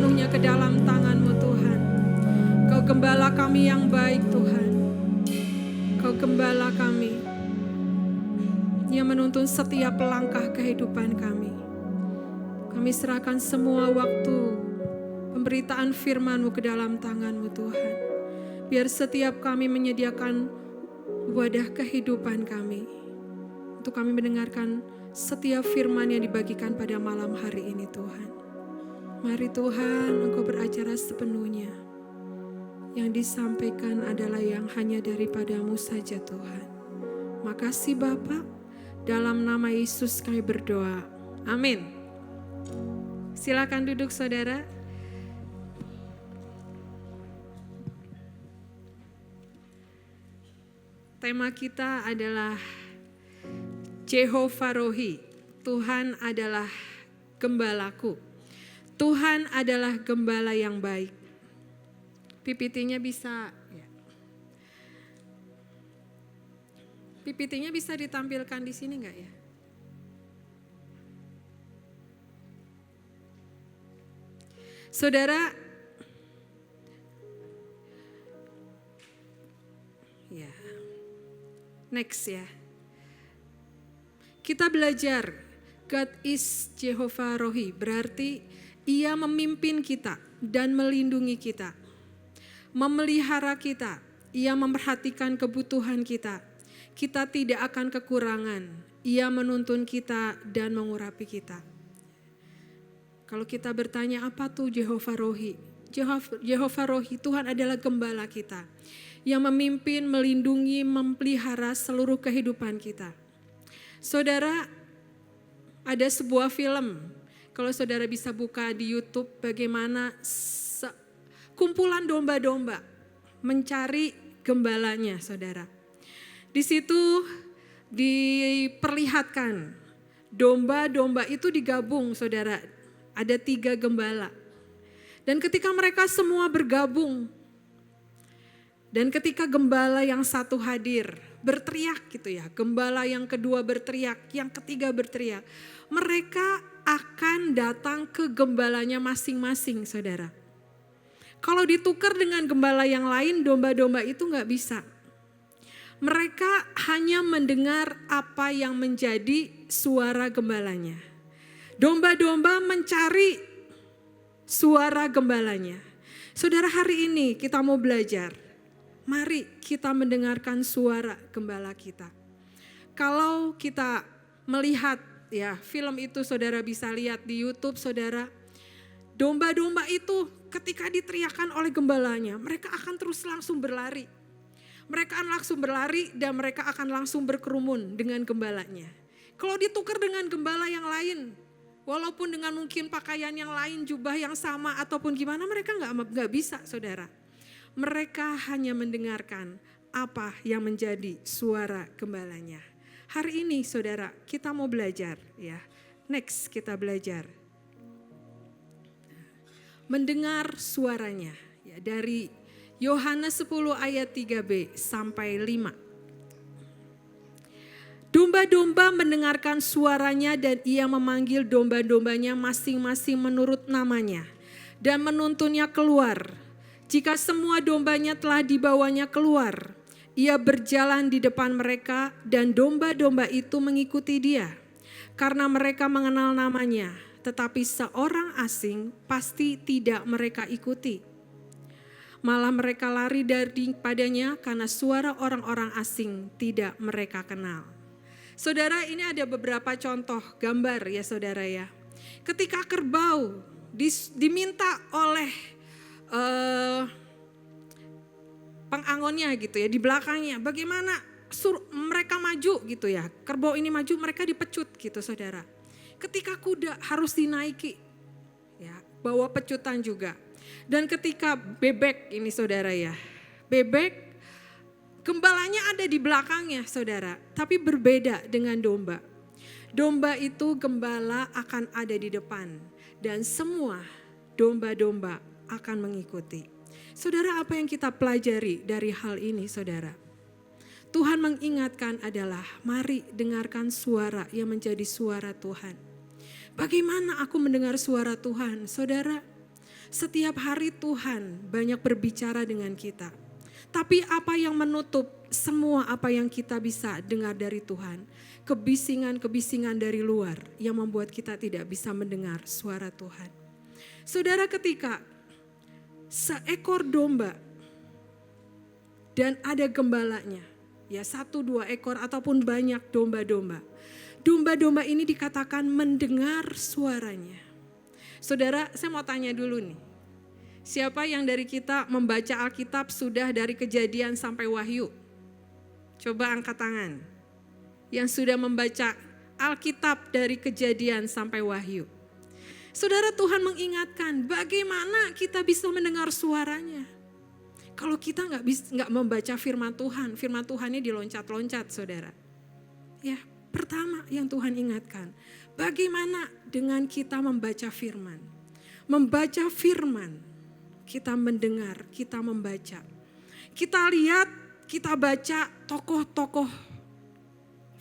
sepenuhnya ke dalam tangan-Mu Tuhan. Kau gembala kami yang baik Tuhan. Kau gembala kami yang menuntun setiap langkah kehidupan kami. Kami serahkan semua waktu pemberitaan firman-Mu ke dalam tangan-Mu Tuhan. Biar setiap kami menyediakan wadah kehidupan kami untuk kami mendengarkan setiap firman yang dibagikan pada malam hari ini Tuhan. Mari Tuhan, Engkau beracara sepenuhnya. Yang disampaikan adalah yang hanya daripada-Mu saja Tuhan. Makasih Bapa, dalam nama Yesus kami berdoa. Amin. Silakan duduk saudara. Tema kita adalah Jehovah Rohi. Tuhan adalah gembalaku. Tuhan adalah gembala yang baik. PPT-nya bisa PPT-nya bisa ditampilkan di sini enggak ya? Saudara, ya. Next ya. Kita belajar God is Jehovah Rohi, berarti Ia memimpin kita dan melindungi kita. Memelihara kita, Ia memperhatikan kebutuhan kita. Kita tidak akan kekurangan. Ia menuntun kita dan mengurapi kita. Kalau kita bertanya apa tuh Jehovah Rohi? Jehovah Rohi, Tuhan adalah gembala kita. Yang memimpin, melindungi, memelihara seluruh kehidupan kita. Saudara, ada sebuah film. Kalau saudara bisa buka di YouTube bagaimana kumpulan domba-domba mencari gembalanya, saudara. Di situ diperlihatkan domba-domba itu digabung, saudara. Ada 3 gembala. Dan ketika mereka semua bergabung, dan ketika gembala yang satu hadir, berteriak gitu ya. Gembala yang kedua berteriak, yang ketiga berteriak. Mereka akan datang ke gembalanya masing-masing, saudara. Kalau ditukar dengan gembala yang lain, domba-domba itu gak bisa. Mereka hanya mendengar apa yang menjadi suara gembalanya. Domba-domba mencari suara gembalanya. Saudara, hari ini kita mau belajar. Mari kita mendengarkan suara gembala kita. Kalau kita melihat ya film itu, saudara bisa lihat di YouTube, saudara. Domba-domba itu ketika diteriakkan oleh gembalanya, mereka akan terus langsung berlari. Mereka akan langsung berlari dan mereka akan langsung berkerumun dengan gembalanya. Kalau ditukar dengan gembala yang lain, walaupun dengan mungkin pakaian yang lain, jubah yang sama ataupun gimana, mereka nggak bisa, saudara. Mereka hanya mendengarkan apa yang menjadi suara gembalanya. Hari ini, saudara, kita mau belajar, ya. Next, kita belajar mendengar suaranya, ya, dari Yohanes 10 ayat 3b sampai 5. Domba-domba mendengarkan suaranya dan ia memanggil domba-dombanya masing-masing menurut namanya dan menuntunnya keluar. Jika semua dombanya telah dibawanya keluar, ia berjalan di depan mereka dan domba-domba itu mengikuti dia. Karena mereka mengenal namanya, tetapi seorang asing pasti tidak mereka ikuti. Malah mereka lari daripadanya karena suara orang-orang asing tidak mereka kenal. Saudara, ini ada beberapa contoh gambar ya saudara ya. Ketika kerbau diminta oleh pengangonnya gitu ya, di belakangnya bagaimana mereka maju gitu ya. Kerbau ini maju, mereka dipecut gitu saudara. Ketika kuda harus dinaiki, ya, bawa pecutan juga. Dan ketika bebek ini saudara ya, bebek gembalanya ada di belakangnya saudara, tapi berbeda dengan domba. Domba itu gembala akan ada di depan dan semua domba-domba akan mengikuti. Saudara, apa yang kita pelajari dari hal ini saudara? Tuhan mengingatkan adalah mari dengarkan suara yang menjadi suara Tuhan. Bagaimana aku mendengar suara Tuhan? Saudara, Setiap hari Tuhan banyak berbicara dengan kita. Tapi apa yang menutup semua apa yang kita bisa dengar dari Tuhan? Kebisingan-kebisingan dari luar yang membuat kita tidak bisa mendengar suara Tuhan. Saudara, ketika seekor domba dan ada gembalanya, ya 1-2 ekor ataupun banyak domba-domba. Domba-domba ini dikatakan mendengar suaranya. Saudara, saya mau tanya dulu nih. Siapa yang dari kita membaca Alkitab sudah dari Kejadian sampai Wahyu? Coba angkat tangan. Yang sudah membaca Alkitab dari Kejadian sampai Wahyu. Saudara, Tuhan mengingatkan bagaimana kita bisa mendengar suaranya. Kalau kita nggak membaca firman Tuhannya diloncat-loncat, saudara. Ya, pertama yang Tuhan ingatkan, bagaimana dengan kita membaca firman? Membaca firman, kita mendengar, kita membaca. Kita lihat, kita baca tokoh-tokoh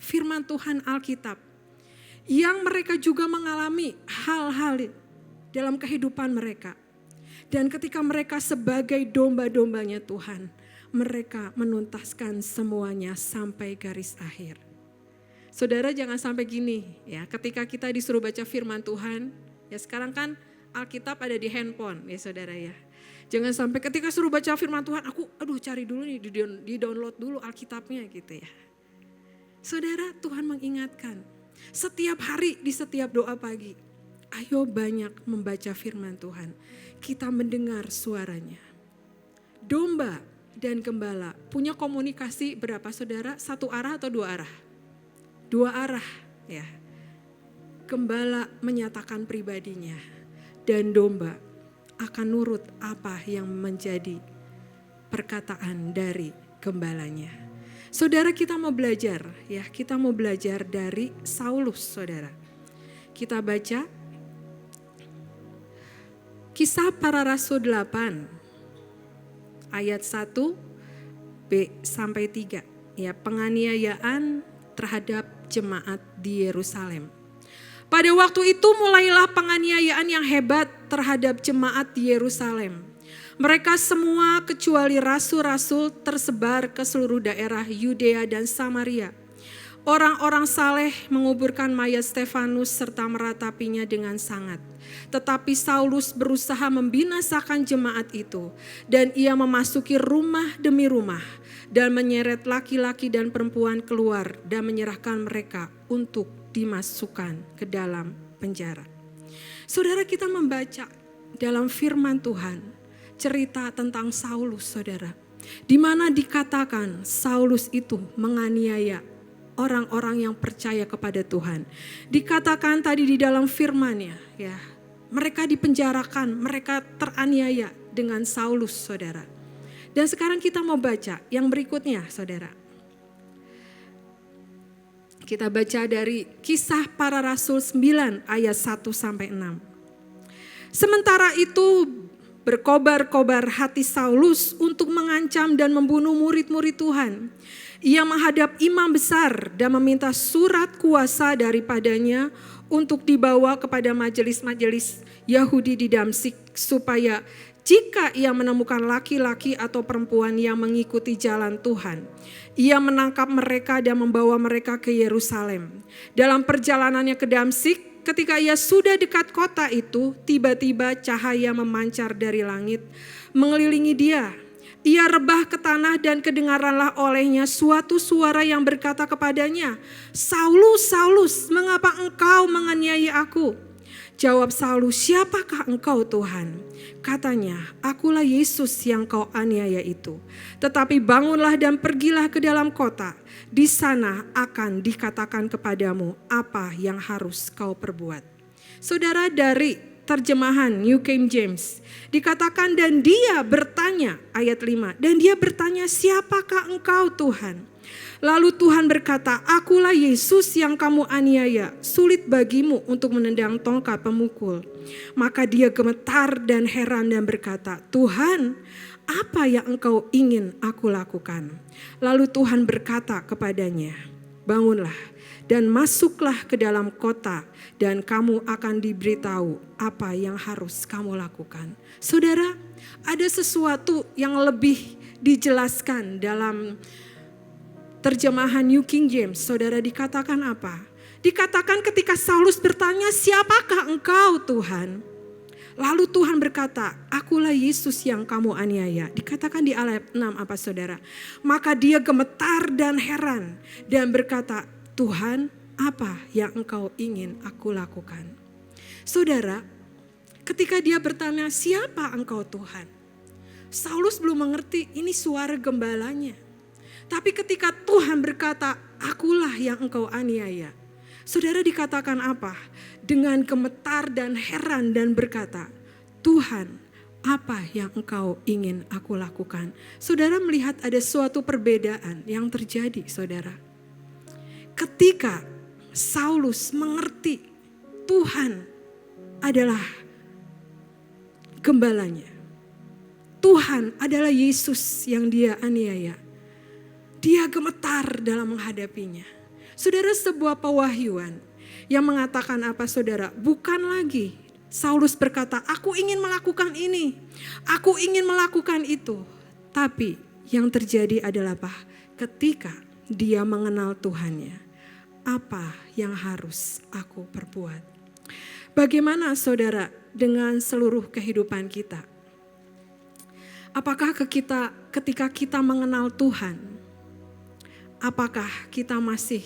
firman Tuhan Alkitab. Yang mereka juga mengalami hal-hal dalam kehidupan mereka. Dan ketika mereka sebagai domba-dombanya Tuhan, mereka menuntaskan semuanya sampai garis akhir. Saudara, jangan sampai gini ya, ketika kita disuruh baca firman Tuhan, ya sekarang kan Alkitab ada di handphone ya saudara ya. Jangan sampai ketika suruh baca firman Tuhan, aku cari dulu nih, di download dulu Alkitabnya gitu ya. Saudara, Tuhan mengingatkan, setiap hari di setiap doa pagi, ayo banyak membaca firman Tuhan. Kita mendengar suaranya. Domba dan gembala punya komunikasi berapa saudara? 1 arah atau 2 arah? 2 arah ya. Gembala menyatakan pribadinya dan domba akan nurut apa yang menjadi perkataan dari gembalanya. Saudara, kita mau belajar ya, kita mau belajar dari Saulus, saudara. Kita baca Kisah Para Rasul 8 ayat 1b sampai 3 ya, penganiayaan terhadap jemaat di Yerusalem. Pada waktu itu mulailah penganiayaan yang hebat terhadap jemaat di Yerusalem. Mereka semua kecuali rasul-rasul tersebar ke seluruh daerah Yudea dan Samaria. Orang-orang saleh menguburkan mayat Stefanus serta meratapinya dengan sangat. Tetapi Saulus berusaha membinasakan jemaat itu, dan ia memasuki rumah demi rumah dan menyeret laki-laki dan perempuan keluar dan menyerahkan mereka untuk dimasukkan ke dalam penjara. Saudara, kita membaca dalam firman Tuhan cerita tentang Saulus, saudara, di mana dikatakan Saulus itu menganiaya orang-orang yang percaya kepada Tuhan. Dikatakan tadi di dalam firman-Nya ya, mereka dipenjarakan, mereka teraniaya dengan Saulus, saudara. Dan sekarang kita mau baca yang berikutnya, saudara. Kita baca dari Kisah Para Rasul 9 ayat 1 sampai 6. Sementara itu berkobar-kobar hati Saulus untuk mengancam dan membunuh murid-murid Tuhan. Ia menghadap imam besar dan meminta surat kuasa daripadanya untuk dibawa kepada majelis-majelis Yahudi di Damsyik, supaya jika ia menemukan laki-laki atau perempuan yang mengikuti jalan Tuhan, ia menangkap mereka dan membawa mereka ke Yerusalem. Dalam perjalanannya ke Damsyik, ketika ia sudah dekat kota itu, tiba-tiba cahaya memancar dari langit mengelilingi dia. Ia rebah ke tanah dan kedengaranlah olehnya suatu suara yang berkata kepadanya, "Saulus, Saulus, mengapa engkau menganiaya aku?" Jawab Saulus, "Siapakah engkau Tuhan?" Katanya, "Akulah Yesus yang kau aniaya itu. Tetapi bangunlah dan pergilah ke dalam kota. Di sana akan dikatakan kepadamu apa yang harus kau perbuat." Saudara, dari terjemahan New King James dikatakan, dan dia bertanya, ayat 5, dan dia bertanya, "Siapakah engkau Tuhan?" Lalu Tuhan berkata, "Akulah Yesus yang kamu aniaya. Sulit bagimu untuk menendang tongkat pemukul." Maka dia gemetar dan heran dan berkata, "Tuhan, apa yang engkau ingin aku lakukan?" Lalu Tuhan berkata kepadanya, "Bangunlah dan masuklah ke dalam kota dan kamu akan diberitahu apa yang harus kamu lakukan. Saudara, ada sesuatu yang lebih dijelaskan dalam terjemahan New King James. Saudara, dikatakan apa? Dikatakan ketika Saulus bertanya, siapakah engkau Tuhan? Lalu Tuhan berkata, akulah Yesus yang kamu aniaya. Dikatakan di ayat 6 apa saudara? Maka dia gemetar dan heran dan berkata, Tuhan, apa yang engkau ingin aku lakukan? Saudara, ketika dia bertanya, siapa engkau Tuhan? Saulus belum mengerti ini suara gembalanya. Tapi ketika Tuhan berkata, akulah yang engkau aniaya. Saudara, dikatakan apa? Dengan gemetar dan heran dan berkata, Tuhan, apa yang engkau ingin aku lakukan? Saudara melihat ada suatu perbedaan yang terjadi, saudara. Ketika Saulus mengerti Tuhan adalah gembalanya. Tuhan adalah Yesus yang dia aniaya. Dia gemetar dalam menghadapinya. Saudara, sebuah pewahyuan yang mengatakan apa saudara? Bukan lagi Saulus berkata, aku ingin melakukan ini, aku ingin melakukan itu. Tapi yang terjadi adalah apa? Ketika dia mengenal Tuhannya, apa yang harus aku perbuat? Bagaimana saudara dengan seluruh kehidupan kita? Apakah ketika kita mengenal Tuhan, apakah kita masih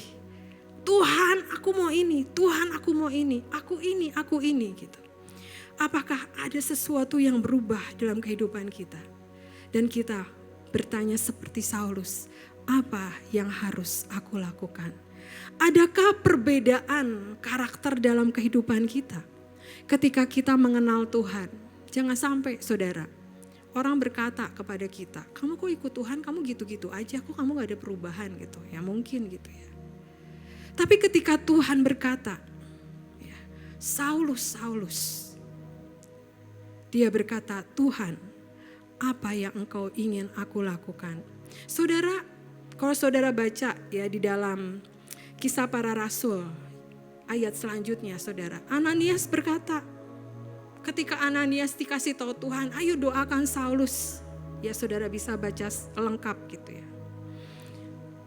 Tuhan aku mau ini, Tuhan aku mau ini, aku ini gitu. Apakah ada sesuatu yang berubah dalam kehidupan kita? Dan kita bertanya seperti Saulus, apa yang harus aku lakukan? Adakah perbedaan karakter dalam kehidupan kita? Ketika kita mengenal Tuhan, jangan sampai saudara, orang berkata kepada kita, kamu kok ikut Tuhan, kamu gitu-gitu aja, kok kamu gak ada perubahan gitu. Ya mungkin gitu ya. Tapi ketika Tuhan berkata, ya, Saulus, dia berkata, Tuhan, apa yang engkau ingin aku lakukan? Saudara, kalau saudara baca ya di dalam Kisah Para Rasul, ayat selanjutnya saudara, Ananias berkata, ketika Ananias dikasih tahu Tuhan, ayo doakan Saulus. Ya saudara bisa baca lengkap gitu ya.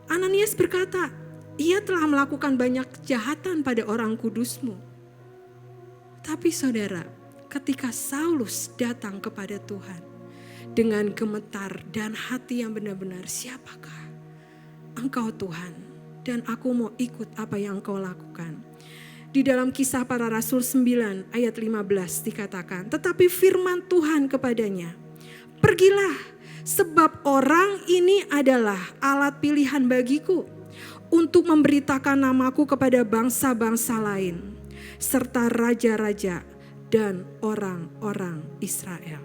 Ananias berkata, ia telah melakukan banyak kejahatan pada orang kudusmu. Tapi saudara, ketika Saulus datang kepada Tuhan dengan gemetar dan hati yang benar-benar, siapakah engkau Tuhan? Dan aku mau ikut apa yang engkau lakukan. Di dalam Kisah Para Rasul 9 ayat 15 dikatakan, tetapi firman Tuhan kepadanya, pergilah sebab orang ini adalah alat pilihan bagiku untuk memberitakan namaku kepada bangsa-bangsa lain, serta raja-raja dan orang-orang Israel.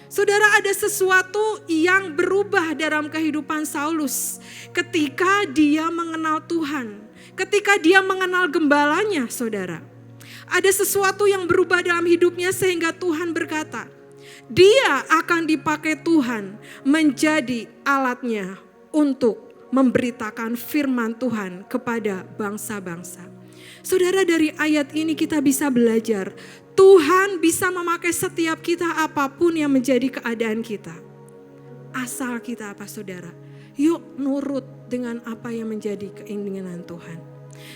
Saudara, ada sesuatu yang berubah dalam kehidupan Saulus ketika dia mengenal Tuhan, ketika dia mengenal gembalanya, saudara. Ada sesuatu yang berubah dalam hidupnya sehingga Tuhan berkata, dia akan dipakai Tuhan menjadi alatnya untuk memberitakan firman Tuhan kepada bangsa-bangsa. Saudara, dari ayat ini kita bisa belajar, Tuhan bisa memakai setiap kita apapun yang menjadi keadaan kita. Asal kita apa saudara? Yuk nurut dengan apa yang menjadi keinginan Tuhan.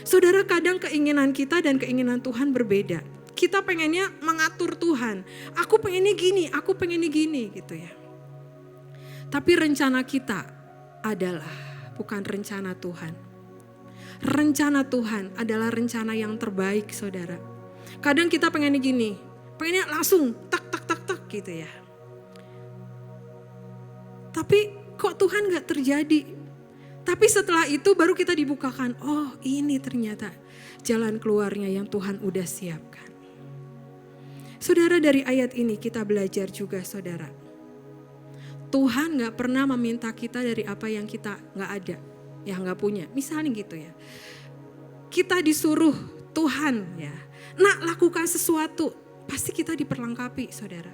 Saudara, kadang keinginan kita dan keinginan Tuhan berbeda. Kita pengennya mengatur Tuhan. Aku pengennya gini, aku pengennya gini gitu ya. Tapi rencana kita adalah bukan rencana Tuhan. Rencana Tuhan adalah rencana yang terbaik saudara. Kadang kita pengennya gini, pengennya langsung tak gitu ya. Tapi kok Tuhan gak terjadi? Tapi setelah itu baru kita dibukakan, oh ini ternyata jalan keluarnya yang Tuhan udah siapkan. Saudara, dari ayat ini kita belajar juga saudara. Tuhan gak pernah meminta kita dari apa yang kita gak ada, yang gak punya. Misalnya gitu ya, kita disuruh Tuhan ya, nak lakukan sesuatu, pasti kita diperlengkapi saudara.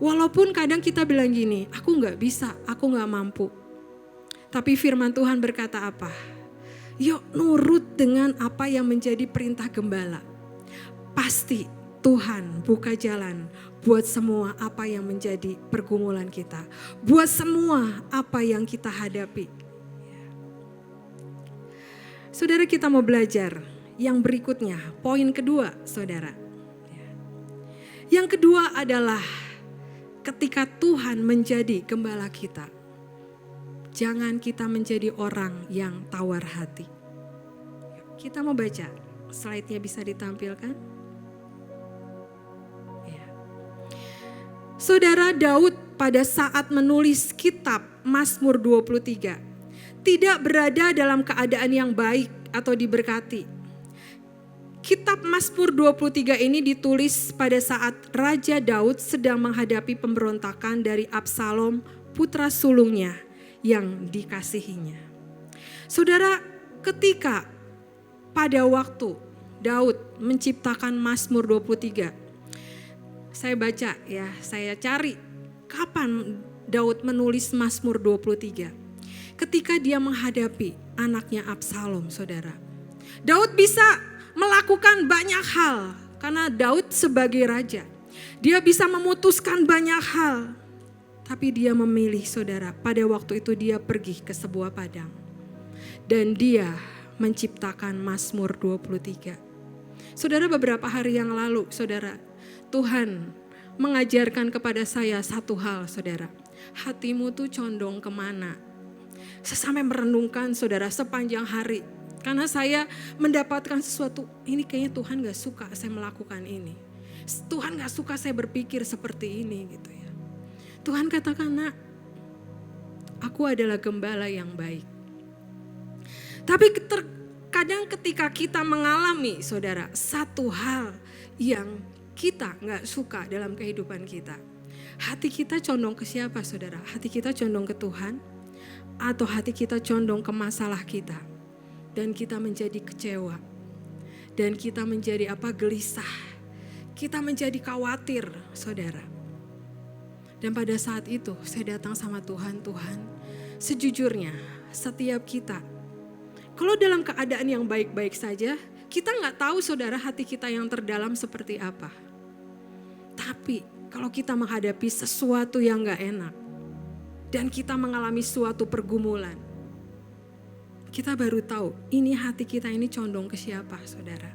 Walaupun kadang kita bilang gini, aku gak bisa, aku gak mampu. Tapi firman Tuhan berkata apa? Yuk nurut dengan apa yang menjadi perintah gembala. Pasti Tuhan buka jalan buat semua apa yang menjadi pergumulan kita. Buat semua apa yang kita hadapi. Saudara, kita mau belajar yang berikutnya. Poin kedua, saudara. Yang kedua adalah ketika Tuhan menjadi gembala kita, jangan kita menjadi orang yang tawar hati. Kita mau baca, slide-nya bisa ditampilkan. Ya. Saudara Daud pada saat menulis kitab Mazmur 23, tidak berada dalam keadaan yang baik atau diberkati. Kitab Mazmur 23 ini ditulis pada saat Raja Daud sedang menghadapi pemberontakan dari Absalom, putra sulungnya yang dikasihinya. Saudara, ketika pada waktu Daud menciptakan Mazmur 23, saya baca ya, saya cari kapan Daud menulis Mazmur 23. Ketika dia menghadapi anaknya Absalom, saudara. Daud bisa melakukan banyak hal karena Daud sebagai raja. Dia bisa memutuskan banyak hal. Tapi dia memilih, saudara, pada waktu itu dia pergi ke sebuah padang. Dan dia menciptakan Mazmur 23. Saudara, beberapa hari yang lalu, saudara, Tuhan mengajarkan kepada saya satu hal, saudara. Hatimu tuh condong kemana? Saya sampai merenungkan, saudara, sepanjang hari. Karena saya mendapatkan sesuatu, ini kayaknya Tuhan gak suka saya melakukan ini. Tuhan gak suka saya berpikir seperti ini gitu ya. Tuhan katakan, nak, aku adalah gembala yang baik. Tapi terkadang ketika kita mengalami, saudara, satu hal yang kita gak suka dalam kehidupan kita. Hati kita condong ke siapa, saudara? Hati kita condong ke Tuhan? Atau hati kita condong ke masalah kita? Dan kita menjadi kecewa. Dan kita menjadi gelisah. Kita menjadi khawatir, saudara. Dan pada saat itu saya datang sama Tuhan, Tuhan, sejujurnya setiap kita, kalau dalam keadaan yang baik-baik saja, kita gak tahu, saudara, hati kita yang terdalam seperti apa. Tapi kalau kita menghadapi sesuatu yang gak enak, dan kita mengalami suatu pergumulan, kita baru tahu ini hati kita ini condong ke siapa, saudara.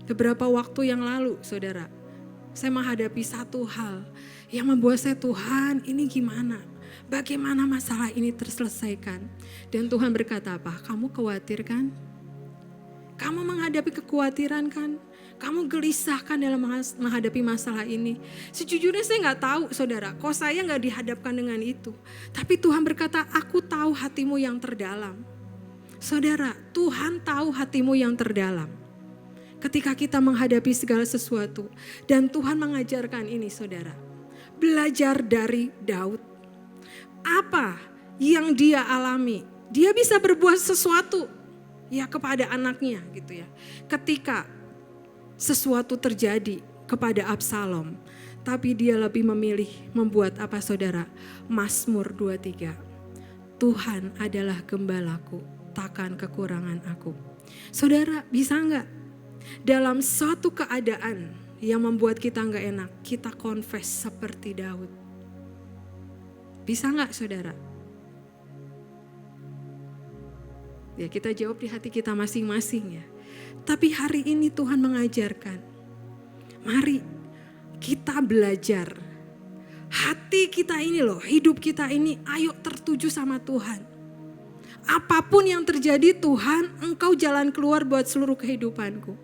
Beberapa waktu yang lalu, saudara, saya menghadapi satu hal yang membuat saya, Tuhan, ini gimana? Bagaimana masalah ini terselesaikan? Dan Tuhan berkata apa? Kamu khawatir kan? Kamu menghadapi kekhawatiran kan? Kamu gelisah kan dalam menghadapi masalah ini? Sejujurnya saya gak tahu, saudara, kok saya gak dihadapkan dengan itu. Tapi Tuhan berkata, aku tahu hatimu yang terdalam. Saudara, Tuhan tahu hatimu yang terdalam. Ketika kita menghadapi segala sesuatu. Dan Tuhan mengajarkan ini, saudara. Belajar dari Daud. Apa yang dia alami? Dia bisa berbuat sesuatu ya kepada anaknya gitu ya. Ketika sesuatu terjadi kepada Absalom, tapi dia lebih memilih membuat apa, saudara? Mazmur 23. Tuhan adalah gembalaku, takkan kekurangan aku. Saudara, bisa enggak dalam suatu keadaan yang membuat kita enggak enak, kita confess seperti Daud? Bisa enggak, saudara? Ya, kita jawab di hati kita masing-masing ya. Tapi hari ini Tuhan mengajarkan, mari kita belajar. Hati kita ini loh, hidup kita ini, ayo tertuju sama Tuhan. Apapun yang terjadi, Tuhan, Engkau jalan keluar buat seluruh kehidupanku.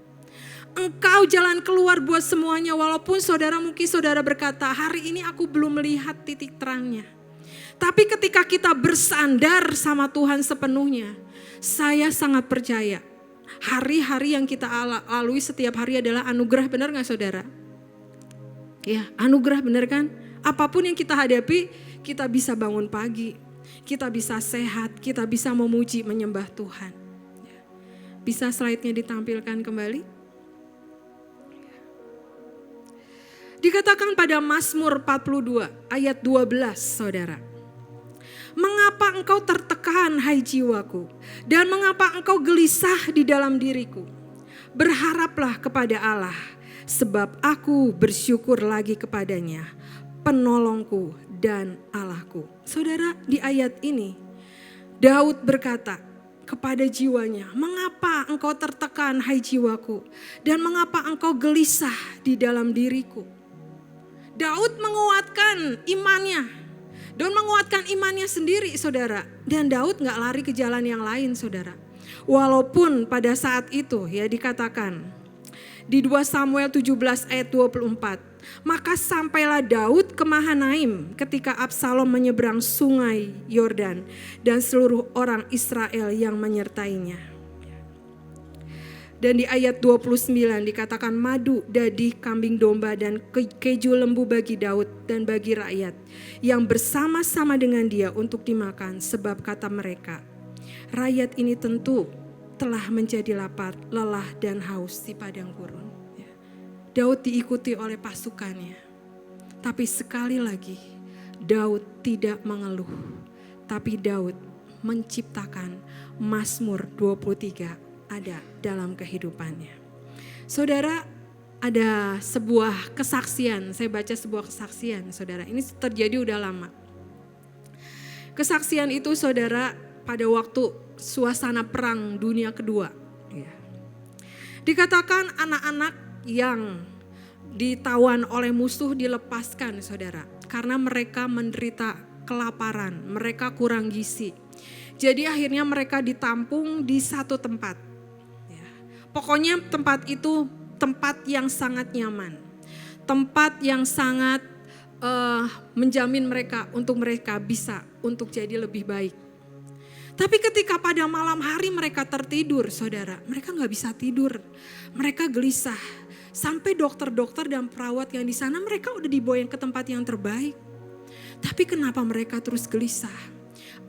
Engkau jalan keluar buat semuanya, walaupun saudara mungkin saudara berkata, hari ini aku belum melihat titik terangnya. Tapi ketika kita bersandar sama Tuhan sepenuhnya, saya sangat percaya hari-hari yang kita lalui setiap hari adalah anugerah, benar gak, saudara? Ya, anugerah, benar kan? Apapun yang kita hadapi, kita bisa bangun pagi, kita bisa sehat, kita bisa memuji, menyembah Tuhan. Bisa slide-nya ditampilkan kembali? Dikatakan pada Mazmur 42 ayat 12, saudara. Mengapa engkau tertekan, hai jiwaku? Dan mengapa engkau gelisah di dalam diriku? Berharaplah kepada Allah, sebab aku bersyukur lagi kepadanya, penolongku dan Allahku. Saudara, di ayat ini Daud berkata kepada jiwanya, mengapa engkau tertekan, hai jiwaku? Dan mengapa engkau gelisah di dalam diriku? Daud menguatkan imannya. Daud menguatkan imannya sendiri, saudara. Dan Daud gak lari ke jalan yang lain, saudara. Walaupun pada saat itu ya dikatakan di 2 Samuel 17 ayat 24. Maka sampailah Daud ke Mahanaim ketika Absalom menyeberang sungai Yordan dan seluruh orang Israel yang menyertainya. Dan di ayat 29 dikatakan madu, dadi, kambing domba dan keju lembu bagi Daud dan bagi rakyat yang bersama-sama dengan dia untuk dimakan. Sebab kata mereka, rakyat ini tentu telah menjadi lapar, lelah dan haus di padang gurun. Daud diikuti oleh pasukannya. Tapi sekali lagi Daud tidak mengeluh. Tapi Daud menciptakan Mazmur 23 ada dalam kehidupannya. Saudara, ada sebuah kesaksian, saya baca sebuah kesaksian, saudara. Ini terjadi udah lama. Kesaksian itu, saudara, pada waktu suasana perang dunia kedua. Dikatakan anak-anak yang ditawan oleh musuh dilepaskan, saudara. Karena mereka menderita kelaparan, mereka kurang gizi. Jadi akhirnya mereka ditampung di satu tempat. Pokoknya tempat itu tempat yang sangat nyaman. Tempat yang sangat menjamin mereka untuk mereka bisa untuk jadi lebih baik. Tapi ketika pada malam hari mereka tertidur, saudara, mereka gak bisa tidur. Mereka gelisah. Sampai dokter-dokter dan perawat yang di sana mereka udah dibawa ke tempat yang terbaik. Tapi kenapa mereka terus gelisah?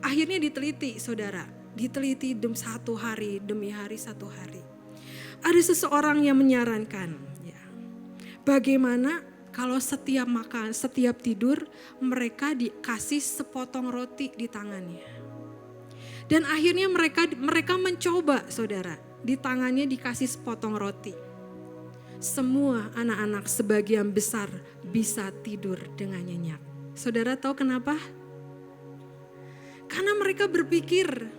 Akhirnya diteliti, saudara. Diteliti satu hari demi hari satu hari. Ada seseorang yang menyarankan, ya, bagaimana kalau setiap makan, setiap tidur mereka dikasih sepotong roti di tangannya. Dan akhirnya mereka mencoba, saudara, di tangannya dikasih sepotong roti. Semua anak-anak sebagian besar bisa tidur dengan nyenyak. Saudara tahu kenapa? Karena mereka berpikir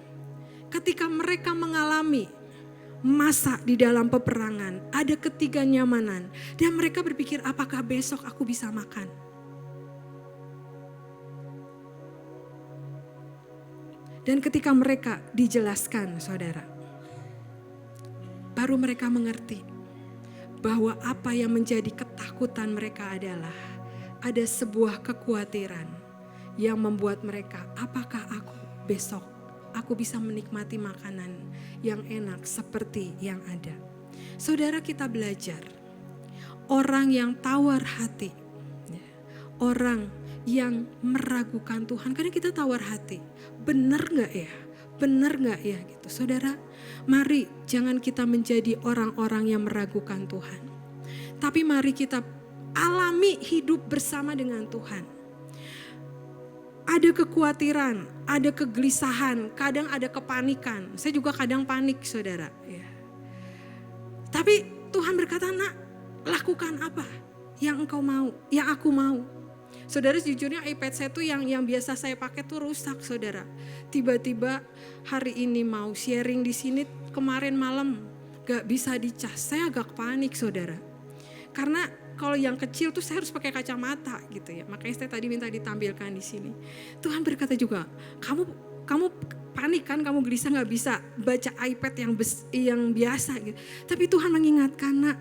ketika mereka mengalami masa di dalam peperangan, ada ketidaknyamanan, dan mereka berpikir apakah besok aku bisa makan. Dan ketika mereka dijelaskan, saudara, baru mereka mengerti bahwa apa yang menjadi ketakutan mereka adalah ada sebuah kekhawatiran yang membuat mereka, apakah besok aku bisa menikmati makanan yang enak seperti yang ada. Saudara, kita belajar orang yang tawar hati, orang yang meragukan Tuhan. Karena kita tawar hati, benar gak ya? Benar gak ya? Gitu. Saudara, mari jangan kita menjadi orang-orang yang meragukan Tuhan. Tapi mari kita alami hidup bersama dengan Tuhan. Ada kekhawatiran, ada kegelisahan, kadang ada kepanikan. Saya juga kadang panik, saudara. Ya. Tapi Tuhan berkata, nak, lakukan apa yang engkau mau, yang aku mau. Saudara, sejujurnya iPad saya tuh yang biasa saya pakai tuh rusak, saudara. Tiba-tiba hari ini mau sharing di sini, kemarin malam gak bisa dicas. Saya agak panik, saudara. Karena kalau yang kecil tuh saya harus pakai kacamata gitu ya. Makanya saya tadi minta ditampilkan di sini. Tuhan berkata juga, kamu panik kan, kamu gelisah gak bisa baca iPad yang biasa gitu. Tapi Tuhan mengingatkan, nak,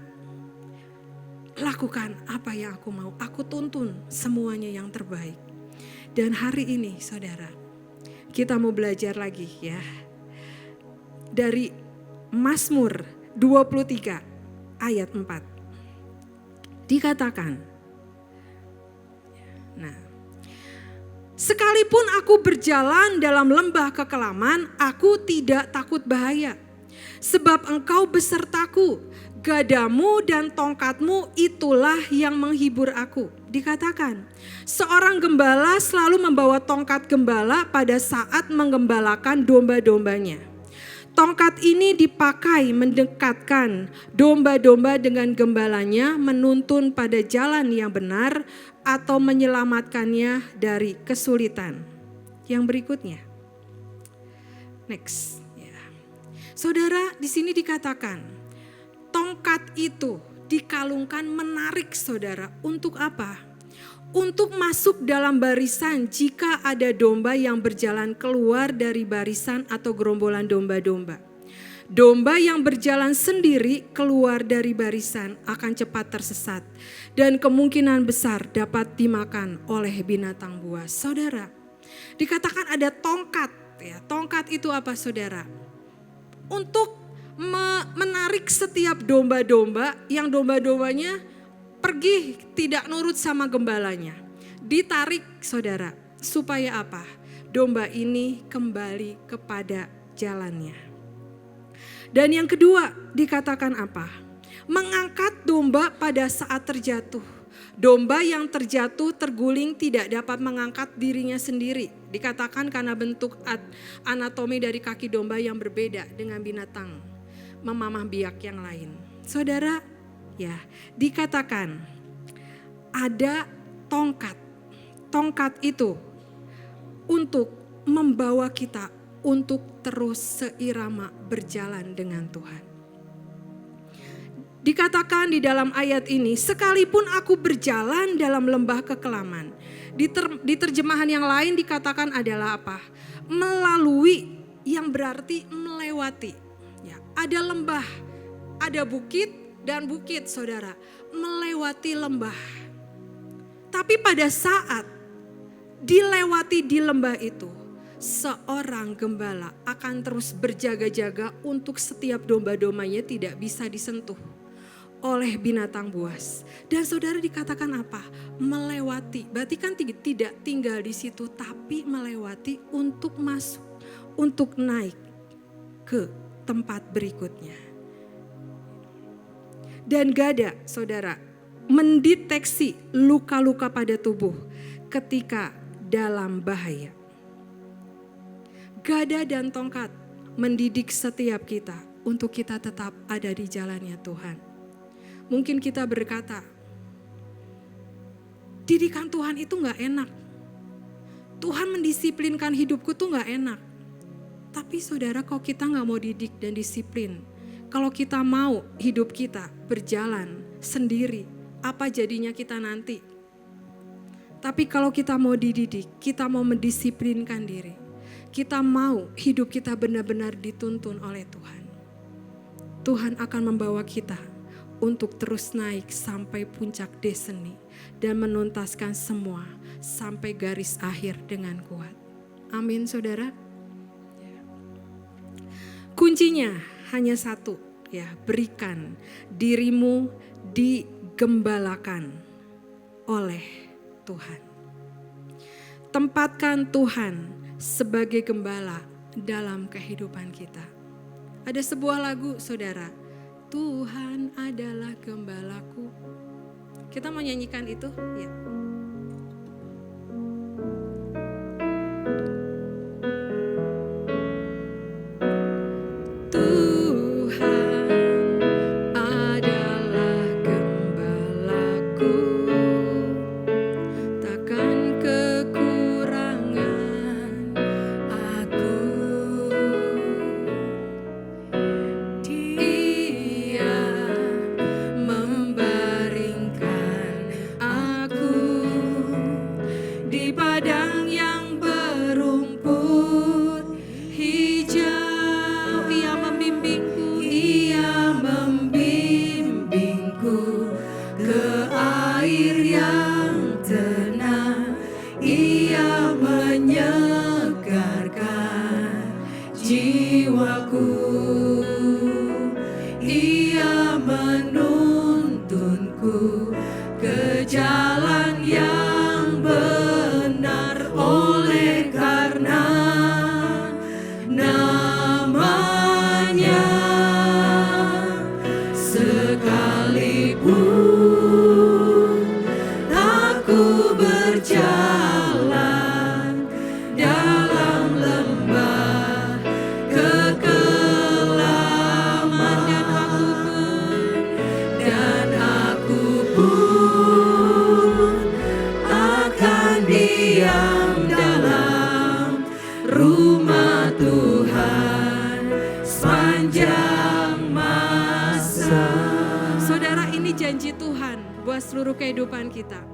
lakukan apa yang aku mau. Aku tuntun semuanya yang terbaik. Dan hari ini, saudara, kita mau belajar lagi ya. Dari Mazmur 23 ayat 4. Dikatakan, nah, sekalipun aku berjalan dalam lembah kekelaman, aku tidak takut bahaya. Sebab engkau besertaku, Gadamu dan tongkatmu itulah yang menghibur aku. Dikatakan, seorang gembala selalu membawa tongkat gembala pada saat menggembalakan domba-dombanya. Tongkat ini dipakai mendekatkan domba-domba dengan gembalanya, menuntun pada jalan yang benar atau menyelamatkannya dari kesulitan. Yang berikutnya. Next. Ya. Saudara, di sini dikatakan, tongkat itu dikalungkan menarik saudara. Untuk apa? Untuk masuk dalam barisan jika ada domba yang berjalan keluar dari barisan atau gerombolan domba-domba. Domba yang berjalan sendiri keluar dari barisan akan cepat tersesat dan kemungkinan besar dapat dimakan oleh binatang buas. Saudara, dikatakan ada tongkat. Ya, tongkat itu apa saudara? Untuk menarik setiap domba-domba yang domba-dombanya pergi tidak nurut sama gembalanya. Ditarik saudara, supaya apa? Domba ini kembali kepada jalannya. Dan yang kedua dikatakan apa? Mengangkat domba pada saat terjatuh. Domba yang terjatuh terguling tidak dapat mengangkat dirinya sendiri. Dikatakan karena bentuk anatomi dari kaki domba yang berbeda dengan binatang memamah biak yang lain. Saudara, ya, dikatakan ada tongkat. Tongkat itu untuk membawa kita untuk terus seirama berjalan dengan Tuhan. Dikatakan di dalam ayat ini, sekalipun aku berjalan dalam lembah kekelaman. Di terjemahan yang lain dikatakan adalah apa? Melalui, yang berarti melewati. Ya, ada lembah, ada bukit dan bukit saudara. Melewati lembah. Tapi pada saat dilewati di lembah itu, seorang gembala akan terus berjaga-jaga untuk setiap domba-dombanya tidak bisa disentuh oleh binatang buas. Dan saudara dikatakan apa? Melewati. Berarti kan tidak tinggal di situ, tapi melewati untuk masuk, untuk naik ke tempat berikutnya. Dan gada, saudara, mendeteksi luka-luka pada tubuh ketika dalam bahaya. Gada dan tongkat mendidik setiap kita untuk kita tetap ada di jalannya Tuhan. Mungkin kita berkata, didikan Tuhan itu gak enak. Tuhan mendisiplinkan hidupku tuh gak enak. Tapi saudara, kalau kita gak mau didik dan disiplin, kalau kita mau hidup kita berjalan sendiri, apa jadinya kita nanti? Tapi kalau kita mau dididik, kita mau mendisiplinkan diri, kita mau hidup kita benar-benar dituntun oleh Tuhan. Tuhan akan membawa kita untuk terus naik sampai puncak destiny dan menuntaskan semua sampai garis akhir dengan kuat. Amin saudara. Kuncinya hanya satu, ya, berikan dirimu digembalakan oleh Tuhan. Tempatkan Tuhan sebagai gembala dalam kehidupan kita. Ada sebuah lagu saudara, Tuhan adalah gembalaku. Kita mau nyanyikan itu, ya. Namanya aku berjalan dalam lembah kekelaman dan aku pun akan diam dalam rumah Tuhan sepanjang masa. Saudara, ini janji Tuhan buat seluruh kehidupan kita.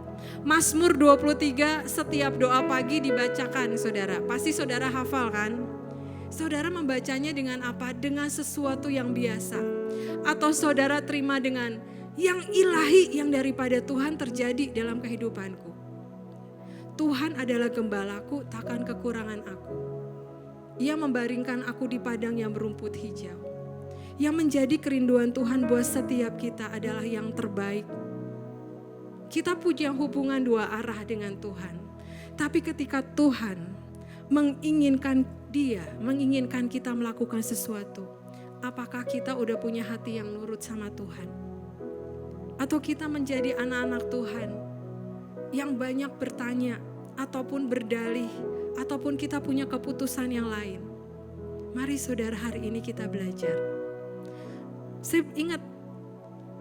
Mazmur 23 setiap doa pagi dibacakan, saudara. Pasti saudara hafal kan? Saudara membacanya dengan apa? Dengan sesuatu yang biasa. Atau saudara terima dengan yang ilahi yang daripada Tuhan terjadi dalam kehidupanku. Tuhan adalah gembalaku, takkan kekurangan aku. Ia membaringkan aku di padang yang berumput hijau. Yang menjadi kerinduan Tuhan buat setiap kita adalah yang terbaik. Kita punya hubungan dua arah dengan Tuhan. Tapi ketika Tuhan menginginkan kita melakukan sesuatu, apakah kita udah punya hati yang nurut sama Tuhan? Atau kita menjadi anak-anak Tuhan yang banyak bertanya ataupun berdalih, ataupun kita punya keputusan yang lain? Mari saudara, hari ini kita belajar. Saya ingat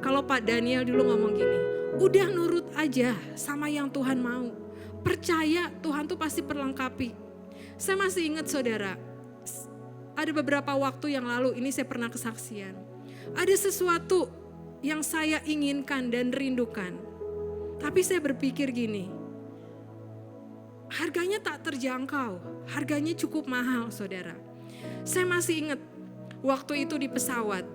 kalau Pak Daniel dulu ngomong gini, udah nurut aja sama yang Tuhan mau. Percaya Tuhan tuh pasti perlengkapi. Saya masih ingat saudara, ada beberapa waktu yang lalu ini saya pernah kesaksian. Ada sesuatu yang saya inginkan dan rindukan. Tapi saya berpikir gini, harganya tak terjangkau, harganya cukup mahal saudara. Saya masih ingat waktu itu di pesawat,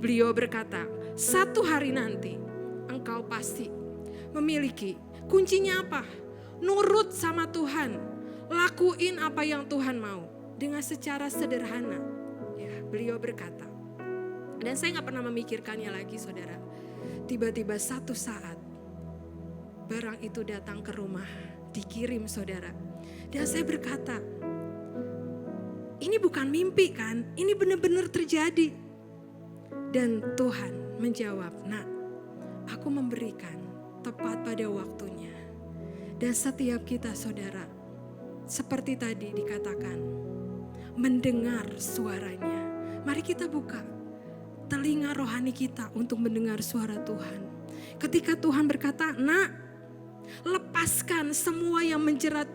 beliau berkata, satu hari nanti engkau pasti memiliki. Kuncinya apa? Nurut sama Tuhan. Lakuin apa yang Tuhan mau. Dengan secara sederhana. Ya, beliau berkata. Dan saya gak pernah memikirkannya lagi saudara. Tiba-tiba satu saat barang itu datang ke rumah. Dikirim saudara. Dan saya berkata, ini bukan mimpi kan? Ini benar-benar terjadi. Dan Tuhan menjawab, nak, aku memberikan tepat pada waktunya. Dan setiap kita saudara, seperti tadi dikatakan, mendengar suaranya. Mari kita buka telinga rohani kita untuk mendengar suara Tuhan. Ketika Tuhan berkata, nak, lepaskan semua yang menjerat.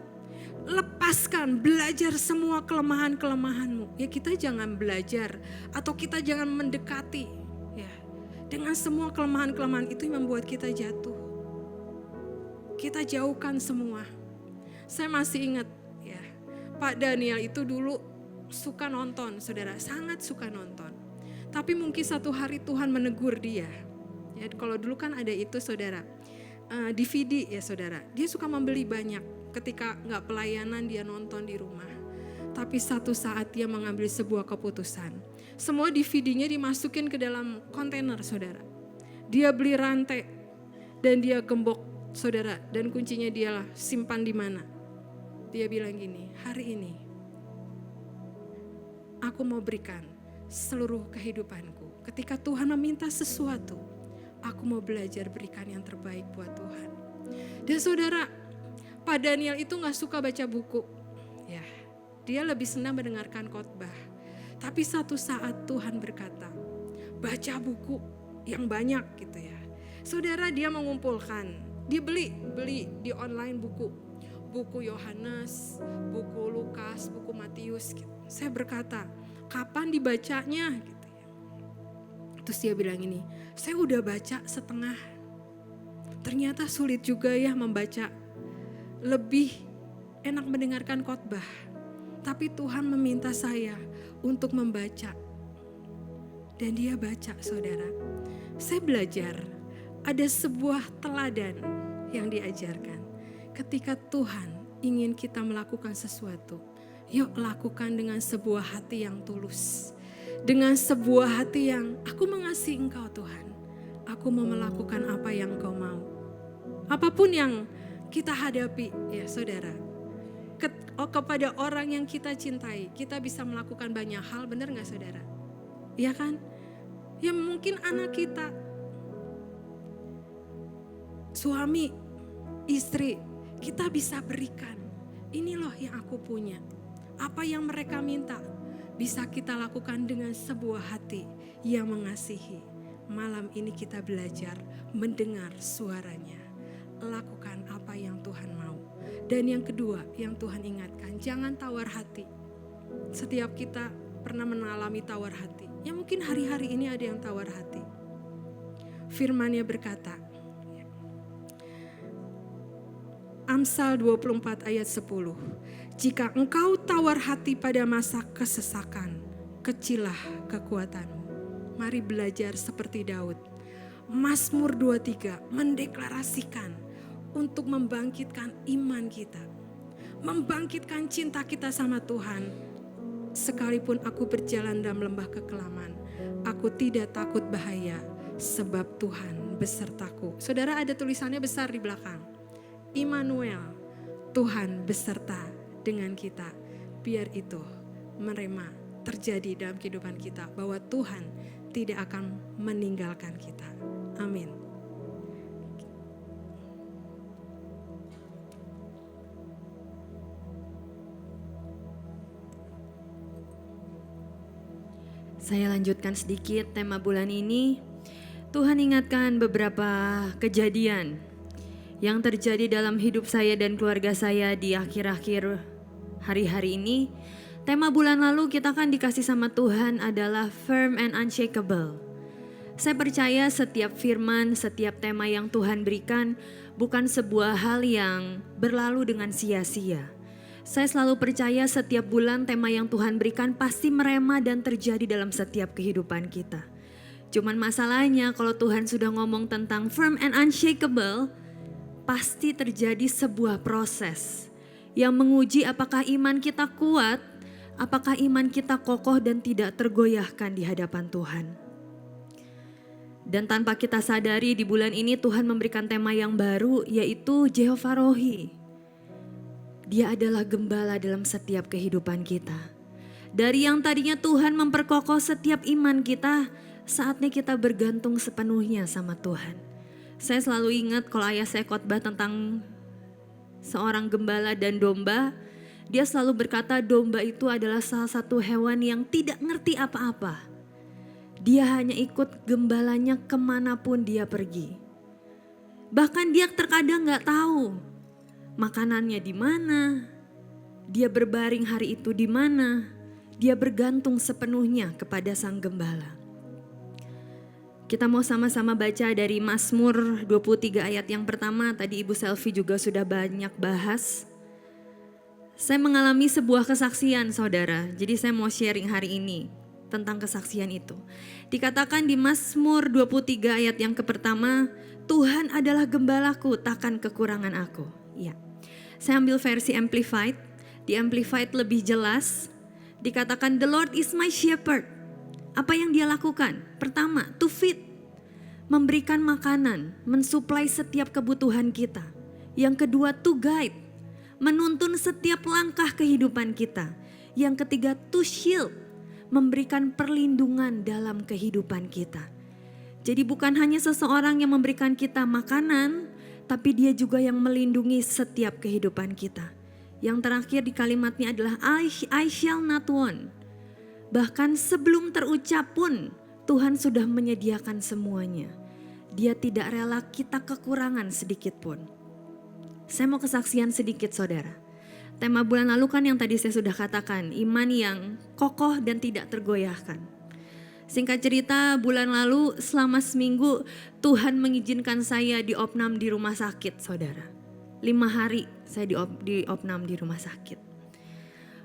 Lepaskan, belajar semua kelemahan-kelemahanmu. Ya kita jangan belajar atau kita jangan mendekati. Ya, dengan semua kelemahan-kelemahan itu yang membuat kita jatuh. Kita jauhkan semua. Saya masih ingat ya, Pak Daniel itu dulu suka nonton, saudara, sangat suka nonton. Tapi mungkin satu hari Tuhan menegur dia. Ya, kalau dulu kan ada itu saudara, DVD ya saudara. Dia suka membeli banyak. Ketika gak pelayanan dia nonton di rumah. Tapi satu saat dia mengambil sebuah keputusan. Semua DVD-nya dimasukin ke dalam kontainer saudara. Dia beli rantai dan dia gembok saudara. Dan kuncinya dia simpan di mana. Dia bilang gini, hari ini aku mau berikan seluruh kehidupanku. Ketika Tuhan meminta sesuatu, aku mau belajar berikan yang terbaik buat Tuhan. Dan saudara, Pak Daniel itu gak suka baca buku. Ya, dia lebih senang mendengarkan khotbah. Tapi satu saat Tuhan berkata, baca buku yang banyak gitu ya. Saudara, dia mengumpulkan, dia beli di online buku. Buku Yohanes, buku Lukas, buku Matius gitu. Saya berkata, kapan dibacanya gitu ya. Terus dia bilang ini, saya udah baca setengah. Ternyata sulit juga ya membaca. Lebih enak mendengarkan khotbah. Tapi Tuhan meminta saya untuk membaca. Dan dia baca saudara. Saya belajar ada sebuah teladan yang diajarkan. Ketika Tuhan ingin kita melakukan sesuatu, yuk lakukan dengan sebuah hati yang tulus. Dengan sebuah hati yang aku mengasihi Engkau Tuhan. Aku mau melakukan apa yang Engkau mau. Apapun yang kita hadapi ya saudara. Kepada orang yang kita cintai, kita bisa melakukan banyak hal, benar gak saudara? Ya kan? Ya mungkin anak kita, suami, istri, kita bisa berikan. Ini loh yang aku punya. Apa yang mereka minta bisa kita lakukan dengan sebuah hati yang mengasihi. Malam ini kita belajar mendengar suaranya. Lakukan apa yang Tuhan mau. Dan yang kedua yang Tuhan ingatkan, jangan tawar hati. Setiap kita pernah mengalami tawar hati. Ya mungkin hari-hari ini ada yang tawar hati. Firman-Nya berkata, Amsal 24 ayat 10. Jika engkau tawar hati pada masa kesesakan, kecillah kekuatanmu. Mari belajar seperti Daud. Mazmur 23 mendeklarasikan untuk membangkitkan iman kita. Membangkitkan cinta kita sama Tuhan. Sekalipun aku berjalan dalam lembah kekelaman, aku tidak takut bahaya sebab Tuhan besertaku. Saudara, ada tulisannya besar di belakang. Immanuel, Tuhan beserta dengan kita. Biar itu merema terjadi dalam kehidupan kita, bahwa Tuhan tidak akan meninggalkan kita. Amin. Saya lanjutkan sedikit tema bulan ini. Tuhan ingatkan beberapa kejadian yang terjadi dalam hidup saya dan keluarga saya di akhir-akhir hari-hari ini. Tema bulan lalu kita kan dikasih sama Tuhan adalah firm and unshakable. Saya percaya setiap firman, setiap tema yang Tuhan berikan bukan sebuah hal yang berlalu dengan sia-sia. Saya selalu percaya setiap bulan tema yang Tuhan berikan pasti merema dan terjadi dalam setiap kehidupan kita. Cuman masalahnya kalau Tuhan sudah ngomong tentang firm and unshakable, pasti terjadi sebuah proses yang menguji apakah iman kita kuat, apakah iman kita kokoh dan tidak tergoyahkan di hadapan Tuhan. Dan tanpa kita sadari di bulan ini Tuhan memberikan tema yang baru, yaitu Jehovah Rohi. Dia adalah gembala dalam setiap kehidupan kita. Dari yang tadinya Tuhan memperkokoh setiap iman kita, saatnya kita bergantung sepenuhnya sama Tuhan. Saya selalu ingat kalau ayah saya khotbah tentang seorang gembala dan domba, dia selalu berkata domba itu adalah salah satu hewan yang tidak ngerti apa-apa. Dia hanya ikut gembalanya kemanapun dia pergi. Bahkan dia terkadang gak tahu makanannya di mana, dia berbaring hari itu di mana. Dia bergantung sepenuhnya kepada sang gembala. Kita mau sama-sama baca dari Mazmur 23 ayat yang pertama. Tadi Ibu Selvi juga sudah banyak bahas. Saya mengalami sebuah kesaksian saudara. Jadi saya mau sharing hari ini tentang kesaksian itu. Dikatakan di Mazmur 23 ayat yang pertama, Tuhan adalah gembalaku, takkan kekurangan aku. Ya. Saya ambil versi Amplified. Di Amplified lebih jelas. Dikatakan the Lord is my shepherd. Apa yang dia lakukan? Pertama, to feed, memberikan makanan, mensuplai setiap kebutuhan kita. Yang kedua, to guide, menuntun setiap langkah kehidupan kita. Yang ketiga, to shield, memberikan perlindungan dalam kehidupan kita. Jadi bukan hanya seseorang yang memberikan kita makanan, tapi dia juga yang melindungi setiap kehidupan kita. Yang terakhir di kalimatnya adalah I shall not want. Bahkan sebelum terucap pun Tuhan sudah menyediakan semuanya. Dia tidak rela kita kekurangan sedikit pun. Saya mau kesaksian sedikit saudara. Tema bulan lalu kan yang tadi saya sudah katakan, iman yang kokoh dan tidak tergoyahkan. Singkat cerita bulan lalu selama seminggu Tuhan mengizinkan saya diopnam di rumah sakit saudara. 5 hari saya diopnam di rumah sakit.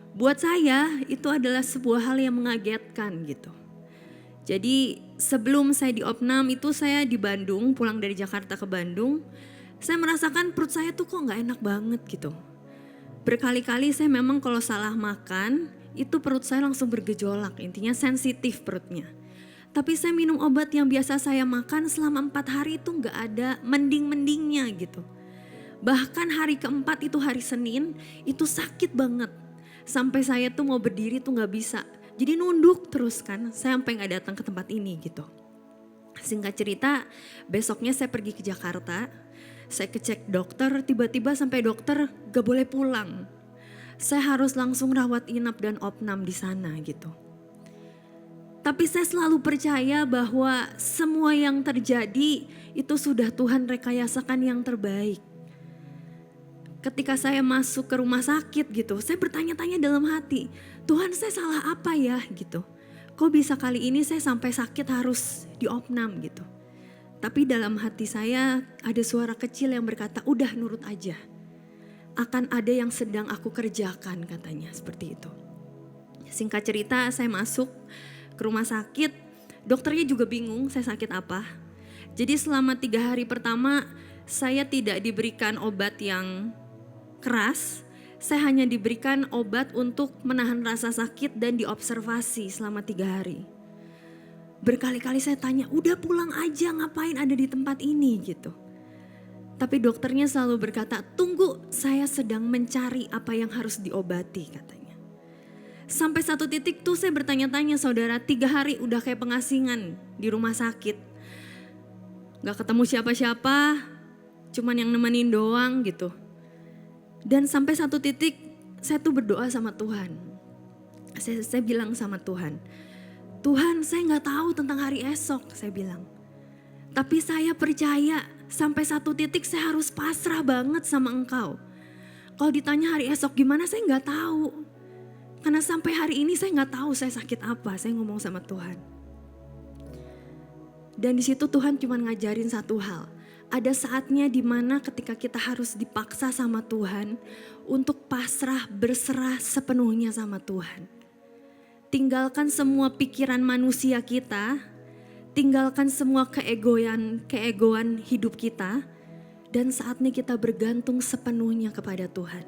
Buat saya itu adalah sebuah hal yang mengagetkan gitu. Jadi sebelum saya diopnam itu saya di Bandung, pulang dari Jakarta ke Bandung. Saya merasakan perut saya tuh kok gak enak banget gitu. Berkali-kali saya memang kalau salah makan itu perut saya langsung bergejolak, intinya sensitif perutnya. Tapi saya minum obat yang biasa saya makan selama 4 hari itu gak ada mending-mendingnya gitu. Bahkan hari keempat itu hari Senin itu sakit banget. Sampai saya tuh mau berdiri tuh gak bisa. Jadi nunduk terus kan, saya sampai gak datang ke tempat ini gitu. Singkat cerita, besoknya saya pergi ke Jakarta. Saya kecek dokter, tiba-tiba sampai dokter gak boleh pulang. Saya harus langsung rawat inap dan opnam di sana gitu. Tapi saya selalu percaya bahwa semua yang terjadi itu sudah Tuhan rekayasakan yang terbaik. Ketika saya masuk ke rumah sakit gitu, saya bertanya-tanya dalam hati, Tuhan saya salah apa ya gitu. Kok bisa kali ini saya sampai sakit harus diopnam gitu. Tapi dalam hati saya ada suara kecil yang berkata, udah nurut aja. Akan ada yang sedang aku kerjakan katanya seperti itu. Singkat cerita saya masuk ke rumah sakit, dokternya juga bingung saya sakit apa. Jadi selama 3 hari pertama saya tidak diberikan obat yang keras, saya hanya diberikan obat untuk menahan rasa sakit dan diobservasi selama 3 hari. Berkali-kali saya tanya, udah pulang aja ngapain ada di tempat ini gitu. Tapi dokternya selalu berkata, tunggu saya sedang mencari apa yang harus diobati katanya. Sampai satu titik tuh saya bertanya-tanya saudara, 3 hari udah kayak pengasingan di rumah sakit. Gak ketemu siapa-siapa, cuman yang nemenin doang gitu. Dan sampai satu titik saya tuh berdoa sama Tuhan. Saya bilang sama Tuhan, Tuhan saya gak tahu tentang hari esok saya bilang. Tapi saya percaya sampai satu titik saya harus pasrah banget sama Engkau. Kalau ditanya hari esok gimana saya gak tahu. Karena sampai hari ini saya gak tahu saya sakit apa, saya ngomong sama Tuhan. Dan di situ Tuhan cuma ngajarin satu hal. Ada saatnya di mana ketika kita harus dipaksa sama Tuhan untuk pasrah berserah sepenuhnya sama Tuhan. Tinggalkan semua pikiran manusia kita, tinggalkan semua keegoan hidup kita, dan saatnya kita bergantung sepenuhnya kepada Tuhan.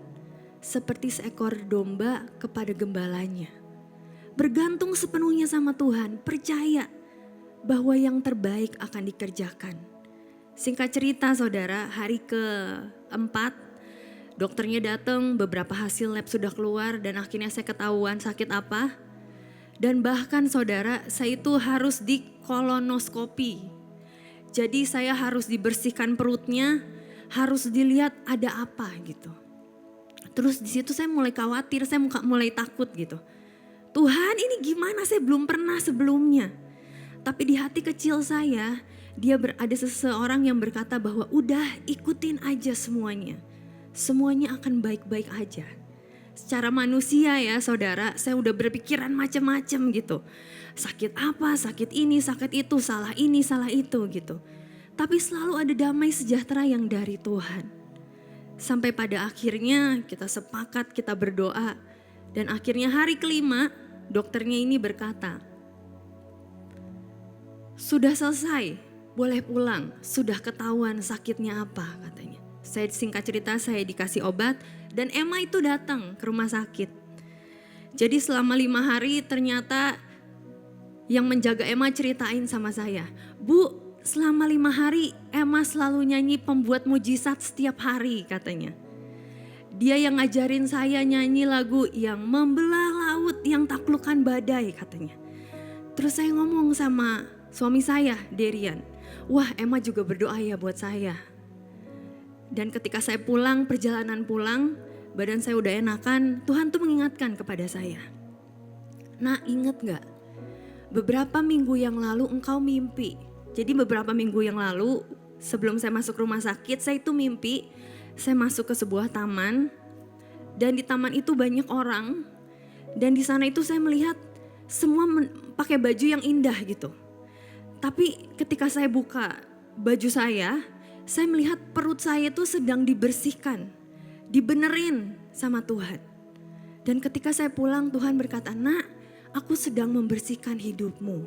Seperti seekor domba kepada gembalanya. Bergantung sepenuhnya sama Tuhan, percaya bahwa yang terbaik akan dikerjakan. Singkat cerita saudara, hari ke-4 dokternya datang, beberapa hasil lab sudah keluar dan akhirnya saya ketahuan sakit apa. Dan bahkan saudara, saya itu harus di kolonoskopi. Jadi saya harus dibersihkan perutnya, harus dilihat ada apa gitu. Terus di situ saya mulai khawatir, saya mulai takut gitu. Tuhan ini gimana, saya belum pernah sebelumnya. Tapi di hati kecil saya, ada seseorang yang berkata bahwa udah ikutin aja semuanya. Semuanya akan baik-baik aja. Secara manusia ya saudara, saya udah berpikiran macam-macam gitu. Sakit apa, sakit ini, sakit itu, salah ini, salah itu gitu. Tapi selalu ada damai sejahtera yang dari Tuhan. Sampai pada akhirnya kita sepakat, kita berdoa. Dan akhirnya hari ke-5 dokternya ini berkata, sudah selesai, boleh pulang, sudah ketahuan sakitnya apa katanya. Saya singkat cerita saya dikasih obat dan Emma itu datang ke rumah sakit. Jadi selama 5 hari ternyata yang menjaga Emma ceritain sama saya. Bu, selama 5 hari Emma selalu nyanyi pembuat mujizat setiap hari katanya. Dia yang ngajarin saya nyanyi lagu yang membelah laut, yang taklukkan badai katanya. Terus saya ngomong sama suami saya, Derian. Wah, Emma juga berdoa ya buat saya. Dan ketika saya pulang, perjalanan pulang, badan saya udah enakan, Tuhan tuh mengingatkan kepada saya. Nah, ingat gak? Beberapa minggu yang lalu engkau mimpi. Jadi beberapa minggu yang lalu, sebelum saya masuk rumah sakit, saya itu mimpi, saya masuk ke sebuah taman. Dan di taman itu banyak orang. Dan di sana itu saya melihat semua pakai baju yang indah gitu. Tapi ketika saya buka baju saya melihat perut saya itu sedang dibersihkan, dibenerin sama Tuhan. Dan ketika saya pulang Tuhan berkata, nak, aku sedang membersihkan hidupmu.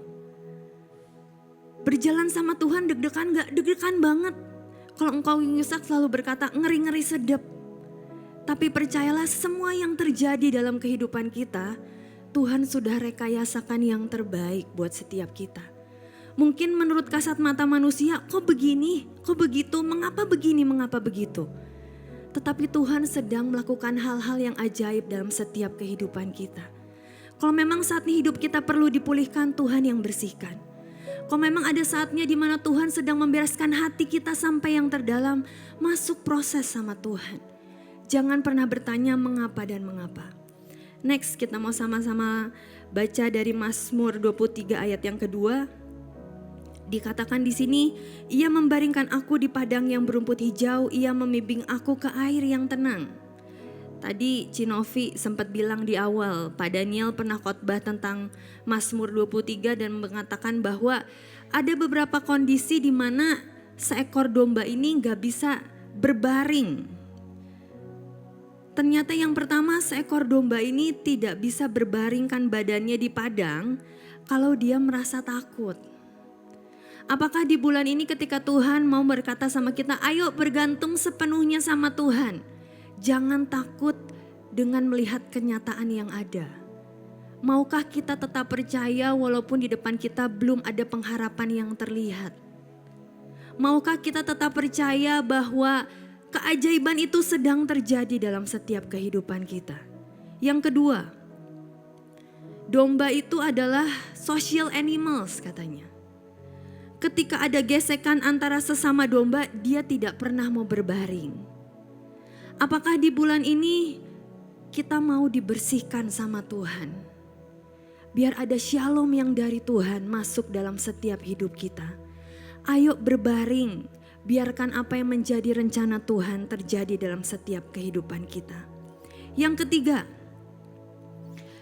Berjalan sama Tuhan deg-degan gak? Deg-degan banget. Kalau engkau nyusak selalu berkata ngeri-ngeri sedep. Tapi percayalah semua yang terjadi dalam kehidupan kita, Tuhan sudah rekayasakan yang terbaik buat setiap kita. Mungkin menurut kasat mata manusia, kok begini, kok begitu, mengapa begini, mengapa begitu. Tetapi Tuhan sedang melakukan hal-hal yang ajaib dalam setiap kehidupan kita. Kalau memang saat ini hidup kita perlu dipulihkan, Tuhan yang bersihkan. Kalau memang ada saatnya di mana Tuhan sedang membereskan hati kita sampai yang terdalam, masuk proses sama Tuhan. Jangan pernah bertanya mengapa dan mengapa. Next, kita mau sama-sama baca dari Mazmur 23 ayat yang kedua. Dikatakan di sini, ia membaringkan aku di padang yang berumput hijau, ia membimbing aku ke air yang tenang. Tadi Cinovi sempat bilang di awal, Pak Daniel pernah khotbah tentang Mazmur 23 dan mengatakan bahwa ada beberapa kondisi di mana seekor domba ini gak bisa berbaring. Ternyata yang pertama, seekor domba ini tidak bisa berbaringkan badannya di padang kalau dia merasa takut. Apakah di bulan ini ketika Tuhan mau berkata sama kita, ayo bergantung sepenuhnya sama Tuhan. Jangan takut dengan melihat kenyataan yang ada. Maukah kita tetap percaya walaupun di depan kita belum ada pengharapan yang terlihat? Maukah kita tetap percaya bahwa keajaiban itu sedang terjadi dalam setiap kehidupan kita? Yang kedua, domba itu adalah social animals katanya. Ketika ada gesekan antara sesama domba, dia tidak pernah mau berbaring. Apakah di bulan ini kita mau dibersihkan sama Tuhan? Biar ada shalom yang dari Tuhan masuk dalam setiap hidup kita. Ayo berbaring, biarkan apa yang menjadi rencana Tuhan terjadi dalam setiap kehidupan kita. Yang ketiga,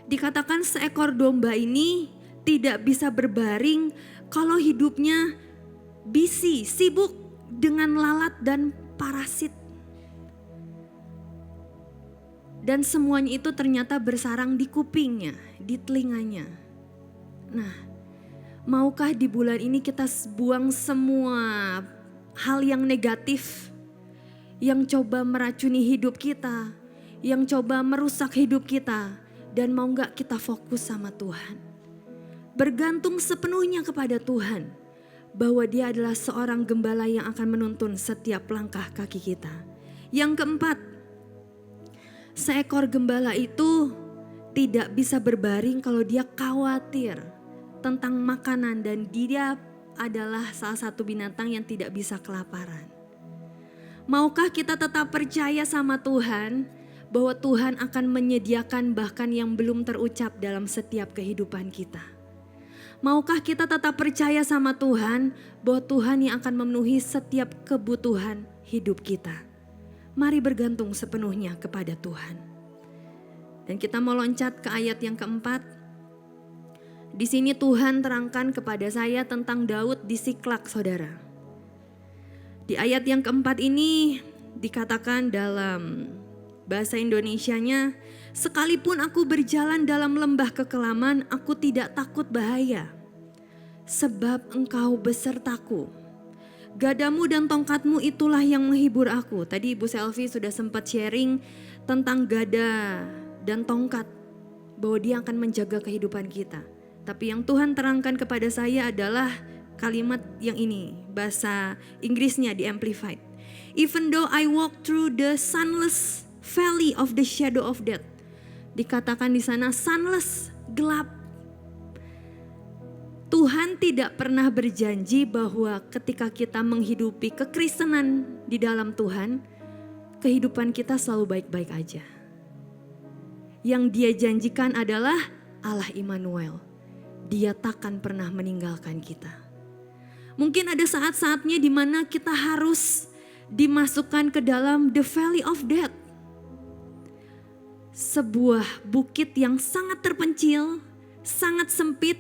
dikatakan seekor domba ini tidak bisa berbaring kalau hidupnya busy, sibuk dengan lalat dan parasit. Dan semuanya itu ternyata bersarang di kupingnya, di telinganya. Nah, maukah di bulan ini kita buang semua hal yang negatif, yang coba meracuni hidup kita, yang coba merusak hidup kita, dan mau gak kita fokus sama Tuhan. Bergantung sepenuhnya kepada Tuhan, bahwa Dia adalah seorang gembala yang akan menuntun setiap langkah kaki kita. Yang keempat, seekor gembala itu tidak bisa berbaring kalau dia khawatir tentang makanan dan dia adalah salah satu binatang yang tidak bisa kelaparan. Maukah kita tetap percaya sama Tuhan bahwa Tuhan akan menyediakan bahkan yang belum terucap dalam setiap kehidupan kita? Maukah kita tetap percaya sama Tuhan bahwa Tuhan yang akan memenuhi setiap kebutuhan hidup kita? Mari bergantung sepenuhnya kepada Tuhan. Dan kita mau loncat ke ayat yang keempat. Di sini Tuhan terangkan kepada saya tentang Daud di Siklak, saudara. Di ayat yang keempat ini dikatakan dalam bahasa Indonesianya, sekalipun aku berjalan dalam lembah kekelaman, aku tidak takut bahaya, sebab Engkau besertaku. Gadamu dan tongkatmu itulah yang menghibur aku. Tadi Ibu Selvi sudah sempat sharing tentang gada dan tongkat, bahwa dia akan menjaga kehidupan kita. Tapi yang Tuhan terangkan kepada saya adalah kalimat yang ini, bahasa Inggrisnya di Amplified. Even though I walk through the sunless valley of the shadow of death. Dikatakan di sana sunless, gelap. Tuhan tidak pernah berjanji bahwa ketika kita menghidupi kekristenan di dalam Tuhan, kehidupan kita selalu baik-baik aja. Yang Dia janjikan adalah Allah Immanuel. Dia takkan pernah meninggalkan kita. Mungkin ada saat-saatnya di mana kita harus dimasukkan ke dalam the valley of death. Sebuah bukit yang sangat terpencil, sangat sempit,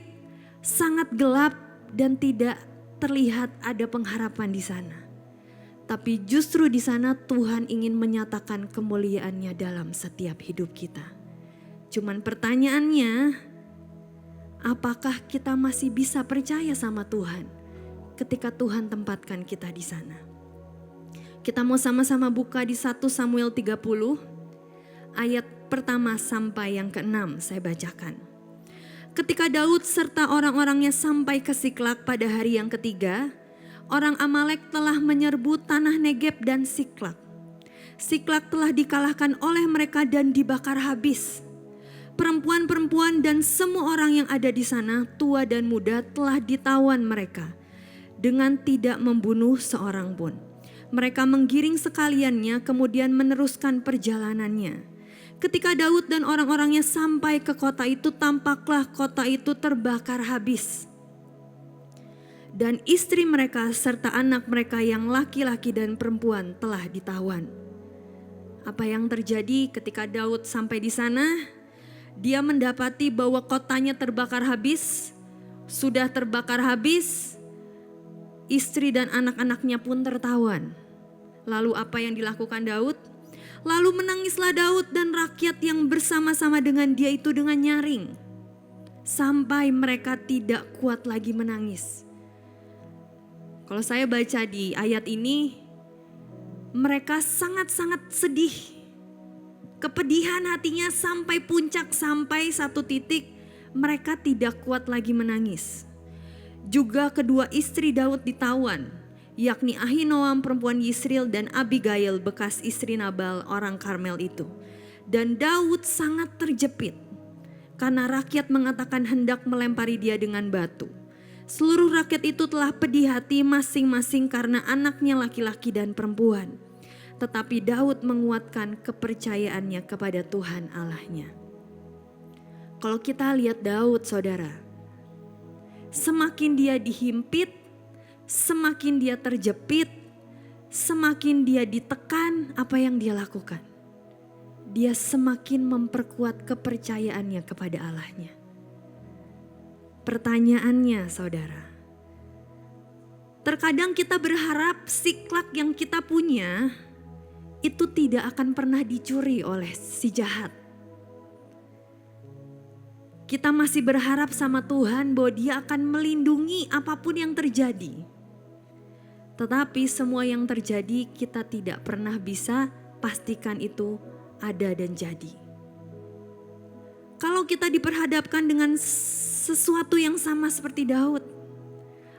sangat gelap dan tidak terlihat ada pengharapan di sana. Tapi justru di sana Tuhan ingin menyatakan kemuliaan-Nya dalam setiap hidup kita. Cuman pertanyaannya, apakah kita masih bisa percaya sama Tuhan ketika Tuhan tempatkan kita di sana? Kita mau sama-sama buka di 1 Samuel 30 ayat pertama sampai yang ke-6 saya bacakan. Ketika Daud serta orang-orangnya sampai ke Siklak pada hari yang ketiga, orang Amalek telah menyerbu tanah Negeb dan Siklak. Siklak telah dikalahkan oleh mereka dan dibakar habis. Perempuan-perempuan dan semua orang yang ada di sana, tua dan muda, telah ditawan mereka dengan tidak membunuh seorang pun. Mereka menggiring sekaliannya, kemudian meneruskan perjalanannya. Ketika Daud dan orang-orangnya sampai ke kota itu, tampaklah kota itu terbakar habis. Dan istri mereka serta anak mereka yang laki-laki dan perempuan telah ditawan. Apa yang terjadi ketika Daud sampai di sana? Dia mendapati bahwa kotanya terbakar habis. Sudah terbakar habis, istri dan anak-anaknya pun tertawan. Lalu apa yang dilakukan Daud? Lalu menangislah Daud dan rakyat yang bersama-sama dengan dia itu dengan nyaring. Sampai mereka tidak kuat lagi menangis. Kalau saya baca di ayat ini, mereka sangat-sangat sedih. Kepedihan hatinya sampai puncak, sampai satu titik mereka tidak kuat lagi menangis. Juga kedua istri Daud ditawan, yakni Ahinoam perempuan Yisril dan Abigail bekas istri Nabal orang Karmel itu. Dan Daud sangat terjepit karena rakyat mengatakan hendak melempari dia dengan batu. Seluruh rakyat itu telah pedih hati masing-masing karena anaknya laki-laki dan perempuan. Tetapi Daud menguatkan kepercayaannya kepada Tuhan Allahnya. Kalau kita lihat Daud, saudara, semakin dia dihimpit, semakin dia terjepit, semakin dia ditekan, apa yang dia lakukan? Dia semakin memperkuat kepercayaannya kepada Allahnya. Pertanyaannya, saudara, terkadang kita berharap siklak yang kita punya itu tidak akan pernah dicuri oleh si jahat. Kita masih berharap sama Tuhan bahwa Dia akan melindungi apapun yang terjadi. Tetapi semua yang terjadi kita tidak pernah bisa pastikan itu ada dan jadi. Kalau kita diperhadapkan dengan sesuatu yang sama seperti Daud,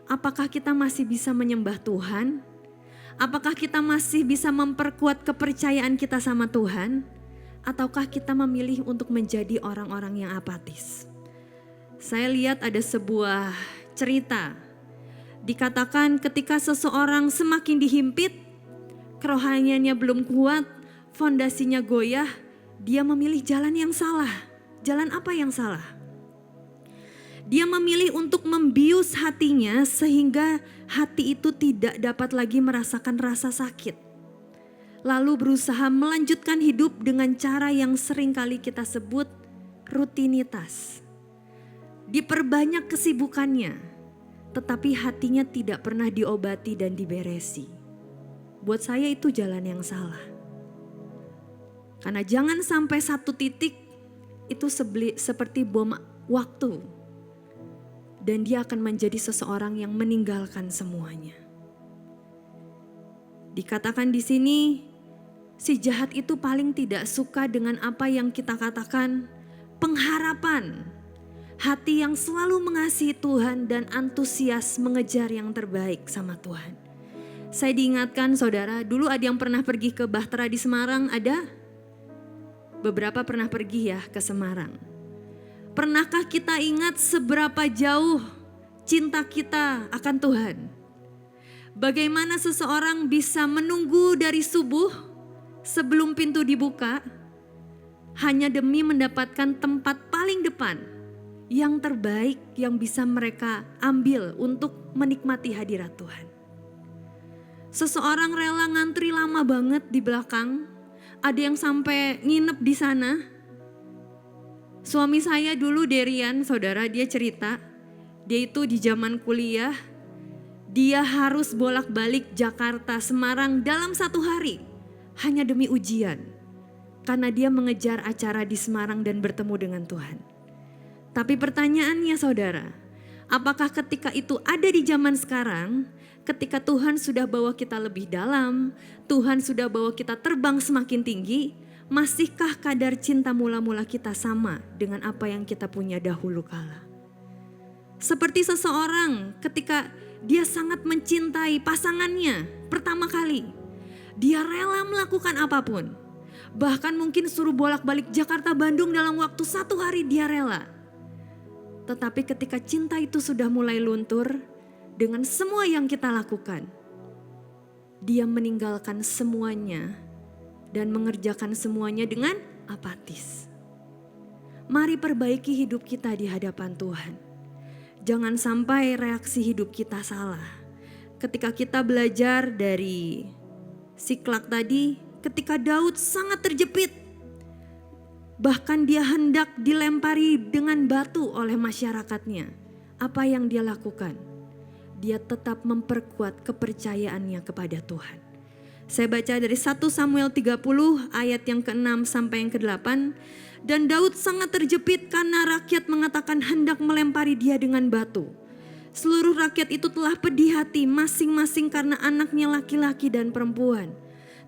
apakah kita masih bisa menyembah Tuhan? Apakah kita masih bisa memperkuat kepercayaan kita sama Tuhan? Ataukah kita memilih untuk menjadi orang-orang yang apatis? Saya lihat ada sebuah cerita. Dikatakan ketika seseorang semakin dihimpit, kerohaniannya belum kuat, fondasinya goyah, dia memilih jalan yang salah. Jalan apa yang salah? Dia memilih untuk membius hatinya sehingga hati itu tidak dapat lagi merasakan rasa sakit. Lalu berusaha melanjutkan hidup dengan cara yang seringkali kita sebut rutinitas. Diperbanyak kesibukannya, tetapi hatinya tidak pernah diobati dan diberesi. Buat saya itu jalan yang salah. Karena jangan sampai satu titik itu seperti bom waktu. Dan dia akan menjadi seseorang yang meninggalkan semuanya. Dikatakan di sini, si jahat itu paling tidak suka dengan apa yang kita katakan pengharapan. Hati yang selalu mengasihi Tuhan dan antusias mengejar yang terbaik sama Tuhan. Saya diingatkan saudara, dulu ada yang pernah pergi ke Bahtera di Semarang, ada? Beberapa pernah pergi ya ke Semarang. Pernahkah kita ingat seberapa jauh cinta kita akan Tuhan? Bagaimana seseorang bisa menunggu dari subuh sebelum pintu dibuka hanya demi mendapatkan tempat paling depan yang terbaik yang bisa mereka ambil untuk menikmati hadirat Tuhan. Seseorang rela ngantri lama banget di belakang, ada yang sampai nginep di sana. Suami saya dulu Derian, saudara, dia cerita, dia itu di zaman kuliah, dia harus bolak-balik Jakarta, Semarang dalam satu hari hanya demi ujian. Karena dia mengejar acara di Semarang dan bertemu dengan Tuhan. Tapi pertanyaannya saudara, apakah ketika itu ada di zaman sekarang, ketika Tuhan sudah bawa kita lebih dalam, Tuhan sudah bawa kita terbang semakin tinggi, masihkah kadar cinta mula-mula kita sama dengan apa yang kita punya dahulu kala? Seperti seseorang ketika dia sangat mencintai pasangannya pertama kali, dia rela melakukan apapun. Bahkan mungkin suruh bolak-balik Jakarta Bandung dalam waktu 1 hari dia rela. Tetapi ketika cinta itu sudah mulai luntur dengan semua yang kita lakukan, dia meninggalkan semuanya dan mengerjakan semuanya dengan apatis. Mari perbaiki hidup kita di hadapan Tuhan. Jangan sampai reaksi hidup kita salah. Ketika kita belajar dari Siklak tadi, ketika Daud sangat terjepit, bahkan dia hendak dilempari dengan batu oleh masyarakatnya. Apa yang dia lakukan? Dia tetap memperkuat kepercayaannya kepada Tuhan. Saya baca dari 1 Samuel 30 ayat yang ke-6 sampai yang ke-8. Dan Daud sangat terjepit karena rakyat mengatakan hendak melempari dia dengan batu. Seluruh rakyat itu telah pedih hati masing-masing karena anaknya laki-laki dan perempuan.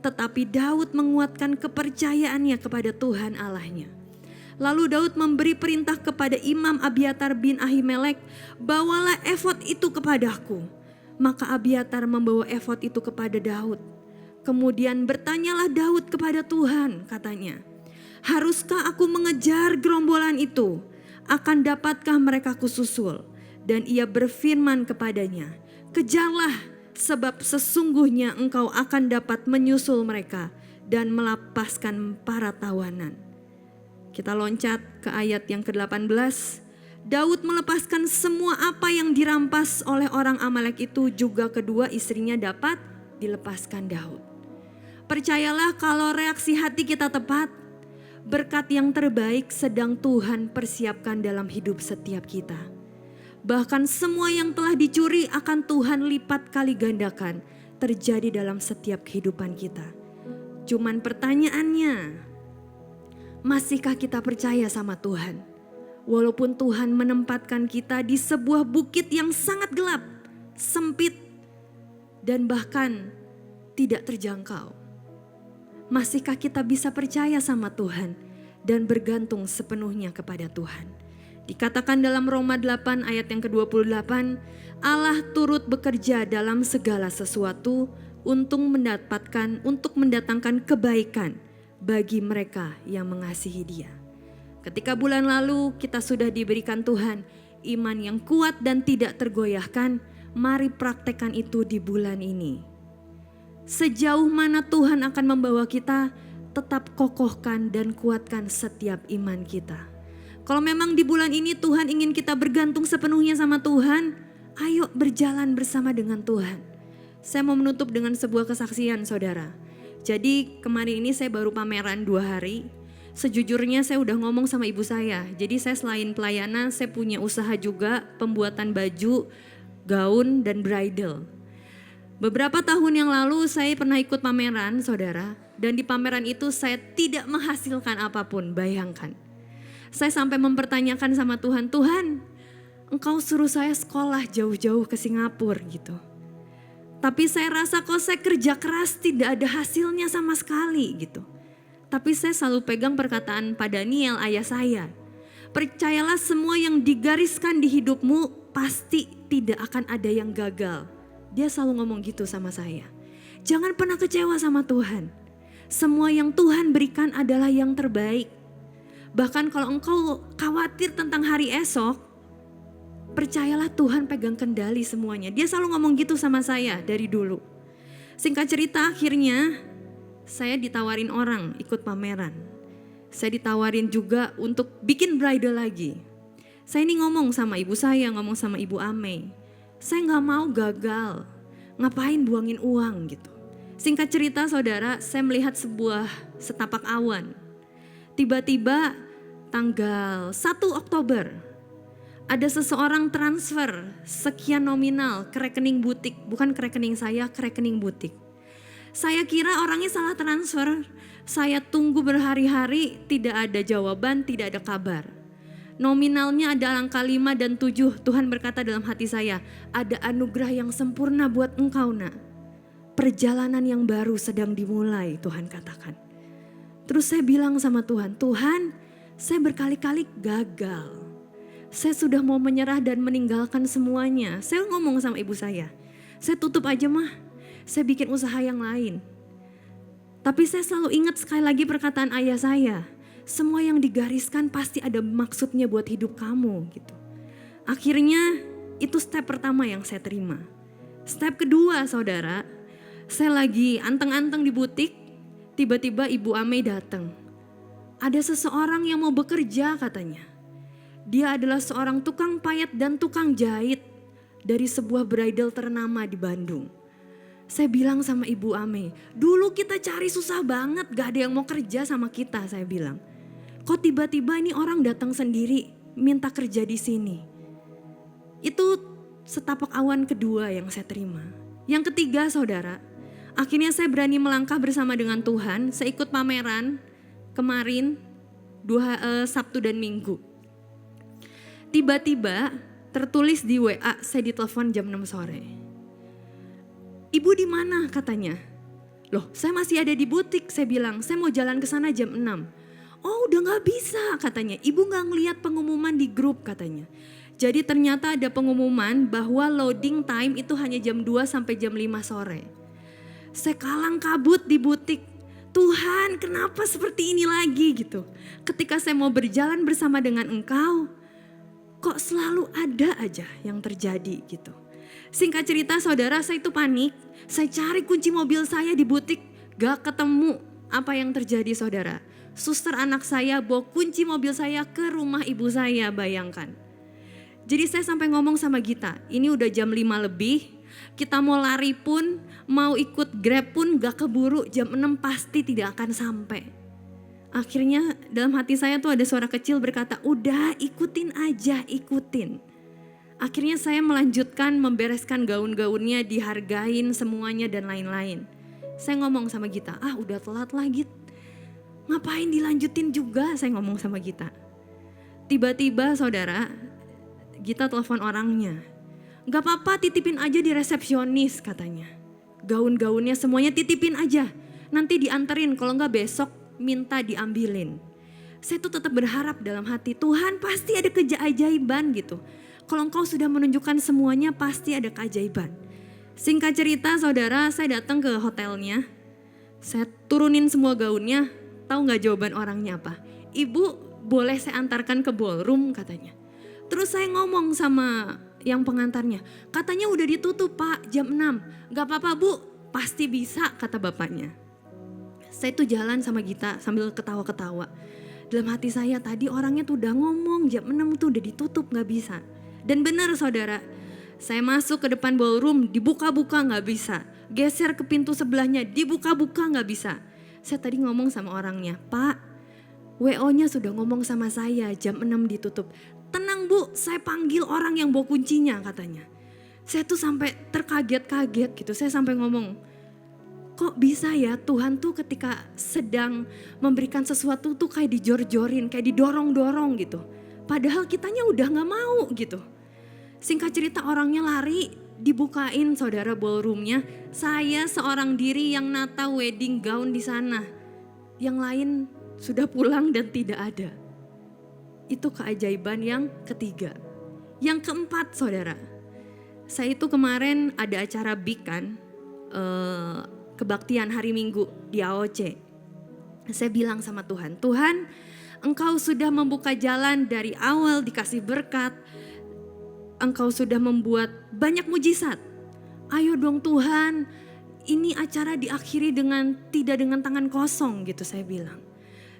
Tetapi Daud menguatkan kepercayaannya kepada Tuhan Allahnya. Lalu Daud memberi perintah kepada Imam Abiatar bin Ahimelek, bawalah efod itu kepadaku. Maka Abiatar membawa efod itu kepada Daud. Kemudian bertanyalah Daud kepada Tuhan, katanya, haruskah aku mengejar gerombolan itu? Akan dapatkah mereka kususul? Dan ia berfirman kepadanya, kejarlah, sebab sesungguhnya engkau akan dapat menyusul mereka dan melepaskan para tawanan. Kita loncat ke ayat yang ke-18. Daud melepaskan semua apa yang dirampas oleh orang Amalek itu, juga kedua istrinya dapat dilepaskan Daud. Percayalah kalau reaksi hati kita tepat, berkat yang terbaik sedang Tuhan persiapkan dalam hidup setiap kita. Bahkan semua yang telah dicuri akan Tuhan lipat kali gandakan terjadi dalam setiap kehidupan kita. Cuman pertanyaannya, masihkah kita percaya sama Tuhan? Walaupun Tuhan menempatkan kita di sebuah bukit yang sangat gelap, sempit, dan bahkan tidak terjangkau. Masihkah kita bisa percaya sama Tuhan dan bergantung sepenuhnya kepada Tuhan? Dikatakan dalam Roma 8 ayat yang ke-28, Allah turut bekerja dalam segala sesuatu untuk mendatangkan kebaikan bagi mereka yang mengasihi Dia. Ketika bulan lalu kita sudah diberikan Tuhan iman yang kuat dan tidak tergoyahkan, mari praktekkan itu di bulan ini. Sejauh mana Tuhan akan membawa kita, tetap kokohkan dan kuatkan setiap iman kita. Kalau memang di bulan ini Tuhan ingin kita bergantung sepenuhnya sama Tuhan, ayo berjalan bersama dengan Tuhan. Saya mau menutup dengan sebuah kesaksian, saudara. Jadi kemarin ini saya baru pameran 2 hari. Sejujurnya saya udah ngomong sama ibu saya. Jadi saya selain pelayanan, saya punya usaha juga pembuatan baju, gaun, dan bridal. Beberapa tahun yang lalu saya pernah ikut pameran, saudara. Dan di pameran itu saya tidak menghasilkan apapun, bayangkan. Saya sampai mempertanyakan sama Tuhan, Tuhan, Engkau suruh saya sekolah jauh-jauh ke Singapura gitu. Tapi saya rasa kok saya kerja keras tidak ada hasilnya sama sekali gitu. Tapi saya selalu pegang perkataan Pak Daniel, ayah saya. Percayalah semua yang digariskan di hidupmu pasti tidak akan ada yang gagal. Dia selalu ngomong gitu sama saya. Jangan pernah kecewa sama Tuhan. Semua yang Tuhan berikan adalah yang terbaik. Bahkan kalau engkau khawatir tentang hari esok, percayalah Tuhan pegang kendali semuanya. Dia selalu ngomong gitu sama saya dari dulu. Singkat cerita akhirnya saya ditawarin orang ikut pameran. Saya ditawarin juga untuk bikin bridal lagi. Saya ini ngomong sama ibu saya, ngomong sama ibu Ame. Saya gak mau gagal, ngapain buangin uang gitu. Singkat cerita saudara, saya melihat sebuah setapak awan. Tiba-tiba tanggal 1 Oktober ada seseorang transfer sekian nominal ke rekening butik. Bukan ke rekening saya, ke rekening butik. Saya kira orangnya salah transfer. Saya tunggu berhari-hari, tidak ada jawaban, tidak ada kabar. Nominalnya ada angka 5 dan 7. Tuhan berkata dalam hati saya, ada anugerah yang sempurna buat engkau nak. Perjalanan yang baru sedang dimulai, Tuhan katakan. Terus saya bilang sama Tuhan, Tuhan, saya berkali-kali gagal. Saya sudah mau menyerah dan meninggalkan semuanya. Saya ngomong sama ibu saya tutup aja mah. Saya bikin usaha yang lain. Tapi saya selalu ingat sekali lagi perkataan ayah saya. Semua yang digariskan pasti ada maksudnya buat hidup kamu gitu. Akhirnya itu step pertama yang saya terima. Step kedua saudara, saya lagi anteng-anteng di butik, tiba-tiba Ibu Amei datang. Ada seseorang yang mau bekerja katanya. Dia adalah seorang tukang payet dan tukang jahit dari sebuah bridal ternama di Bandung. Saya bilang sama Ibu Ame, dulu kita cari susah banget, gak ada yang mau kerja sama kita, saya bilang. Kok tiba-tiba ini orang datang sendiri minta kerja di sini. Itu setapak awan kedua yang saya terima. Yang ketiga saudara, akhirnya saya berani melangkah bersama dengan Tuhan. Saya ikut pameran kemarin Sabtu dan Minggu. Tiba-tiba tertulis di WA, saya ditelepon jam 6 sore. Ibu di mana katanya? Loh, saya masih ada di butik. Saya bilang, saya mau jalan ke sana jam 6. Oh, udah gak bisa katanya. Ibu gak ngeliat pengumuman di grup katanya. Jadi ternyata ada pengumuman bahwa loading time itu hanya jam 2 sampai jam 5 sore. Saya kalang kabut di butik. Tuhan, kenapa seperti ini lagi gitu. Ketika saya mau berjalan bersama dengan Engkau, kok selalu ada aja yang terjadi gitu. Singkat cerita saudara, saya itu panik. Saya cari kunci mobil saya di butik, gak ketemu. Apa yang terjadi saudara? Suster anak saya bawa kunci mobil saya ke rumah ibu saya, bayangkan. Jadi saya sampai ngomong sama Gita, ini udah jam 5 lebih, kita mau lari pun, mau ikut Grab pun gak keburu, jam 6 pasti tidak akan sampai. Akhirnya dalam hati saya tuh ada suara kecil berkata, udah ikutin aja, ikutin. Akhirnya saya melanjutkan membereskan gaun-gaunnya, dihargain semuanya dan lain-lain. Saya ngomong sama Gita, udah telat lah Git. Ngapain dilanjutin juga, saya ngomong sama Gita. Tiba-tiba saudara, Gita telepon orangnya. Gak apa-apa titipin aja di resepsionis katanya. Gaun-gaunnya semuanya titipin aja. Nanti dianterin, kalau gak besok minta diambilin. Saya tuh tetap berharap dalam hati, Tuhan pasti ada keajaiban gitu. Kalau Engkau sudah menunjukkan semuanya pasti ada keajaiban. Singkat cerita saudara, saya datang ke hotelnya. Saya turunin semua gaunnya. Tahu gak jawaban orangnya apa? Ibu boleh saya antarkan ke ballroom katanya. Terus saya ngomong sama yang pengantarnya. Katanya udah ditutup Pak jam 6. Gak apa-apa Bu, pasti bisa kata bapaknya. Saya tuh jalan sama Gita sambil ketawa-ketawa. Dalam hati saya tadi orangnya tuh udah ngomong jam 6 tuh udah ditutup gak bisa. Dan benar saudara, saya masuk ke depan ballroom, dibuka-buka gak bisa. Geser ke pintu sebelahnya, dibuka-buka gak bisa. Saya tadi ngomong sama orangnya, Pak, WO-nya sudah ngomong sama saya jam 6 ditutup. Tenang Bu, saya panggil orang yang bawa kuncinya katanya. Saya tuh sampai terkaget-kaget gitu, saya sampai ngomong, kok bisa ya Tuhan tuh ketika sedang memberikan sesuatu tuh kayak dijor-jorin, kayak didorong-dorong gitu. Padahal kitanya udah gak mau gitu. Singkat cerita orangnya lari, dibukain saudara ballroomnya. Saya seorang diri yang nata wedding gown di sana. Yang lain sudah pulang dan tidak ada. Itu keajaiban yang ketiga. Yang keempat saudara, saya itu kemarin ada acara big kan, kebaktian hari Minggu di AOC. Saya bilang sama Tuhan, Tuhan Engkau sudah membuka jalan dari awal dikasih berkat. Engkau sudah membuat banyak mujizat. Ayo dong Tuhan, ini acara diakhiri tidak dengan tangan kosong gitu saya bilang.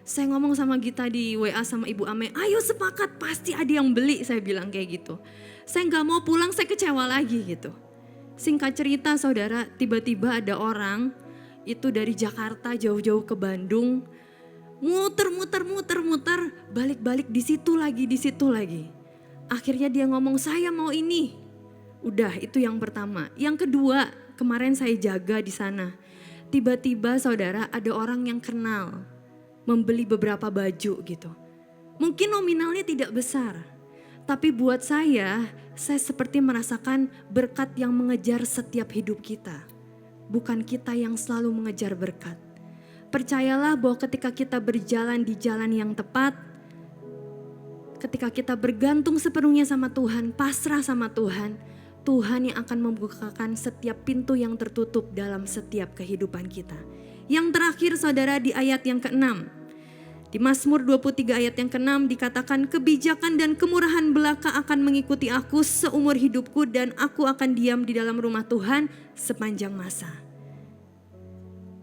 Saya ngomong sama Gita di WA sama Ibu Ame, ayo sepakat pasti ada yang beli, saya bilang kayak gitu. Saya gak mau pulang, saya kecewa lagi gitu. Singkat cerita saudara, tiba-tiba ada orang itu dari Jakarta jauh-jauh ke Bandung, muter, balik-balik di situ lagi. Akhirnya dia ngomong, saya mau ini. Udah, itu yang pertama. Yang kedua, kemarin saya jaga di sana. Tiba-tiba saudara ada orang yang kenal, membeli beberapa baju gitu. Mungkin nominalnya tidak besar, tapi buat saya seperti merasakan berkat yang mengejar setiap hidup kita. Bukan kita yang selalu mengejar berkat. Percayalah bahwa ketika kita berjalan di jalan yang tepat, ketika kita bergantung sepenuhnya sama Tuhan, pasrah sama Tuhan, Tuhan yang akan membukakan setiap pintu yang tertutup dalam setiap kehidupan kita. Yang terakhir saudara di ayat yang ke-6. Di Mazmur 23 ayat yang ke-6 dikatakan, kebijakan dan kemurahan belaka akan mengikuti aku seumur hidupku dan aku akan diam di dalam rumah Tuhan sepanjang masa.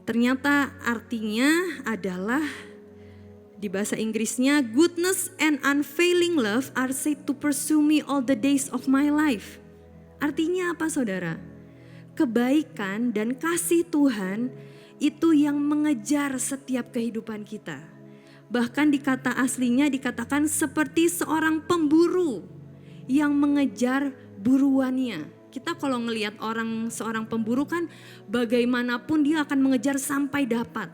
Ternyata artinya adalah di bahasa Inggrisnya, goodness and unfailing love are said to pursue me all the days of my life. Artinya apa saudara? Kebaikan dan kasih Tuhan itu yang mengejar setiap kehidupan kita. Bahkan di kata aslinya dikatakan seperti seorang pemburu yang mengejar buruannya. Kita kalau ngelihat seorang pemburu kan bagaimanapun dia akan mengejar sampai dapat.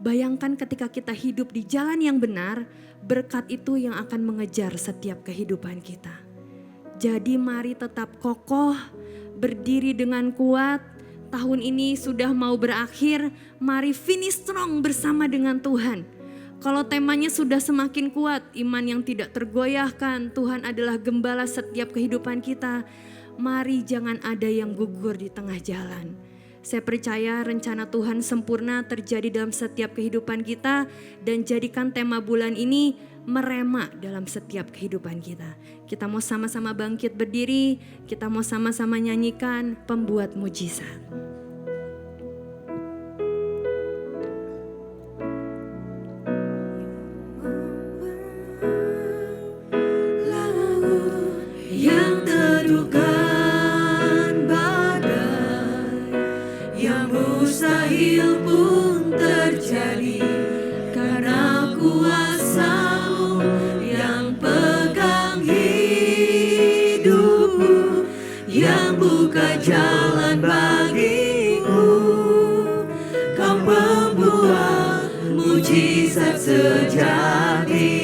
Bayangkan ketika kita hidup di jalan yang benar, berkat itu yang akan mengejar setiap kehidupan kita. Jadi mari tetap kokoh, berdiri dengan kuat. Tahun ini sudah mau berakhir, mari finish strong bersama dengan Tuhan. Kalau temanya sudah semakin kuat, iman yang tidak tergoyahkan, Tuhan adalah gembala setiap kehidupan kita. Mari jangan ada yang gugur di tengah jalan. Saya percaya rencana Tuhan sempurna terjadi dalam setiap kehidupan kita dan jadikan tema bulan ini merema dalam setiap kehidupan kita. Kita mau sama-sama bangkit berdiri, kita mau sama-sama nyanyikan Pembuat Mujizat. Yang terduga mustahil pun terjadi karena kuasa-Mu yang pegang hidupku, yang buka jalan bagiku. Kau pembuat mujizat sejati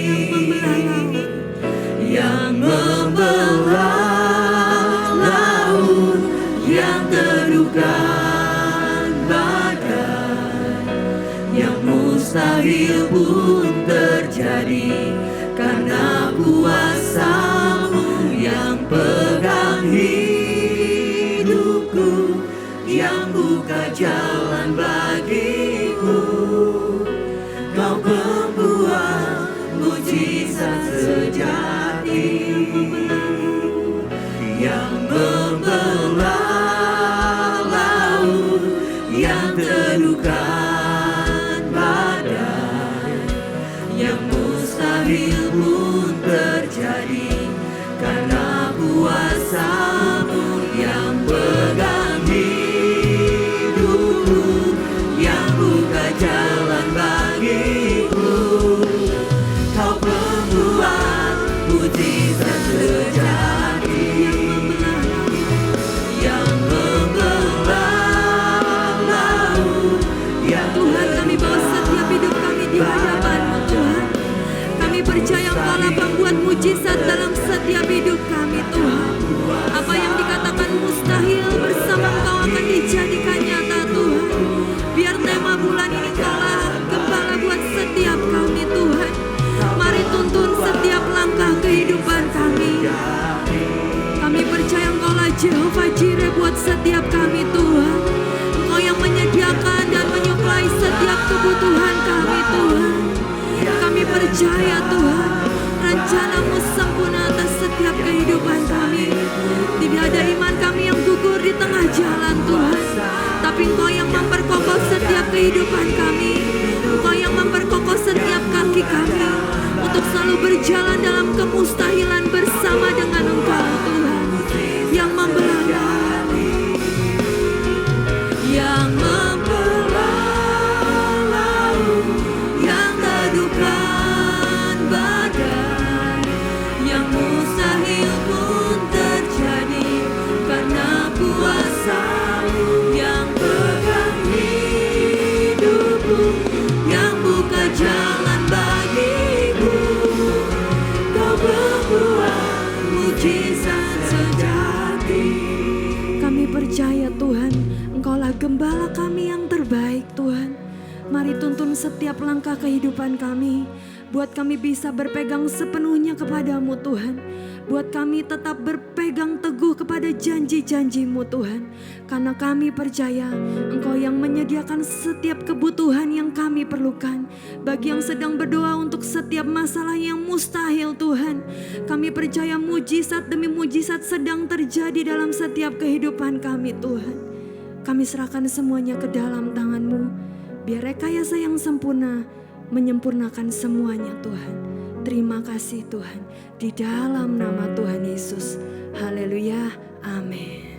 yang membelah laut yang terduga. Mustahil pun terjadi karena kuasa-Mu yang pegang hidupku, yang buka jalan bagiku. Kau pembuat mujizat sejati yang membelah laut yang terduga. Mustahil pun terjadi karena kuasa-Mu yang pegang hidupku, yang buka jalan bagiku. Kau pembuat mujizat sejati yang membelah laut yang Tuhan, kami bawa setiap hidup kami di hadapan-Mu Tuhan. Percaya Engkaulah pembuat mujizat dalam setiap hidup kami Tuhan. Apa yang dikatakan mustahil bersama Engkau akan dijadikan nyata Tuhan. Biar tema bulan ini Engkaulah gembala buat setiap kami Tuhan. Mari tuntun setiap langkah kehidupan kami. Kami percaya Engkaulah Jehovah Jireh buat setiap kami Tuhan. Engkau yang menyediakan dan menyuplai setiap kebutuhan kami Tuhan. Kami percaya Tuhan, rencana-Mu sempurna atas setiap kehidupan kami. Tidak ada iman kami yang gugur di tengah jalan Tuhan, tapi Engkau yang memperkokoh setiap kehidupan kami. Engkau yang memperkokoh setiap kaki kami untuk selalu berjalan dalam kemustahilan bersama dengan Engkau Tuhan, yang membelah laut, yang bukan badai, yang mustahil pun terjadi karena kuasa-Mu yang pegang hidupku, yang buka jalan bagiku. Kau membuat mujizat sejati. Kami percaya Tuhan, Engkaulah gembala kami yang terbaik Tuhan. Mari tuntun setiap langkah kehidupan kami. Buat kami bisa berpegang sepenuhnya kepadamu Tuhan. Buat kami tetap berpegang teguh kepada janji-janji-Mu Tuhan. Karena kami percaya Engkau yang menyediakan setiap kebutuhan yang kami perlukan. Bagi yang sedang berdoa untuk setiap masalah yang mustahil Tuhan, kami percaya mujizat demi mujizat sedang terjadi dalam setiap kehidupan kami Tuhan. Kami serahkan semuanya ke dalam tangan-Mu. Biar rekayasa yang sempurna menyempurnakan semuanya Tuhan. Terima kasih Tuhan, di dalam nama Tuhan Yesus. Haleluya, amin.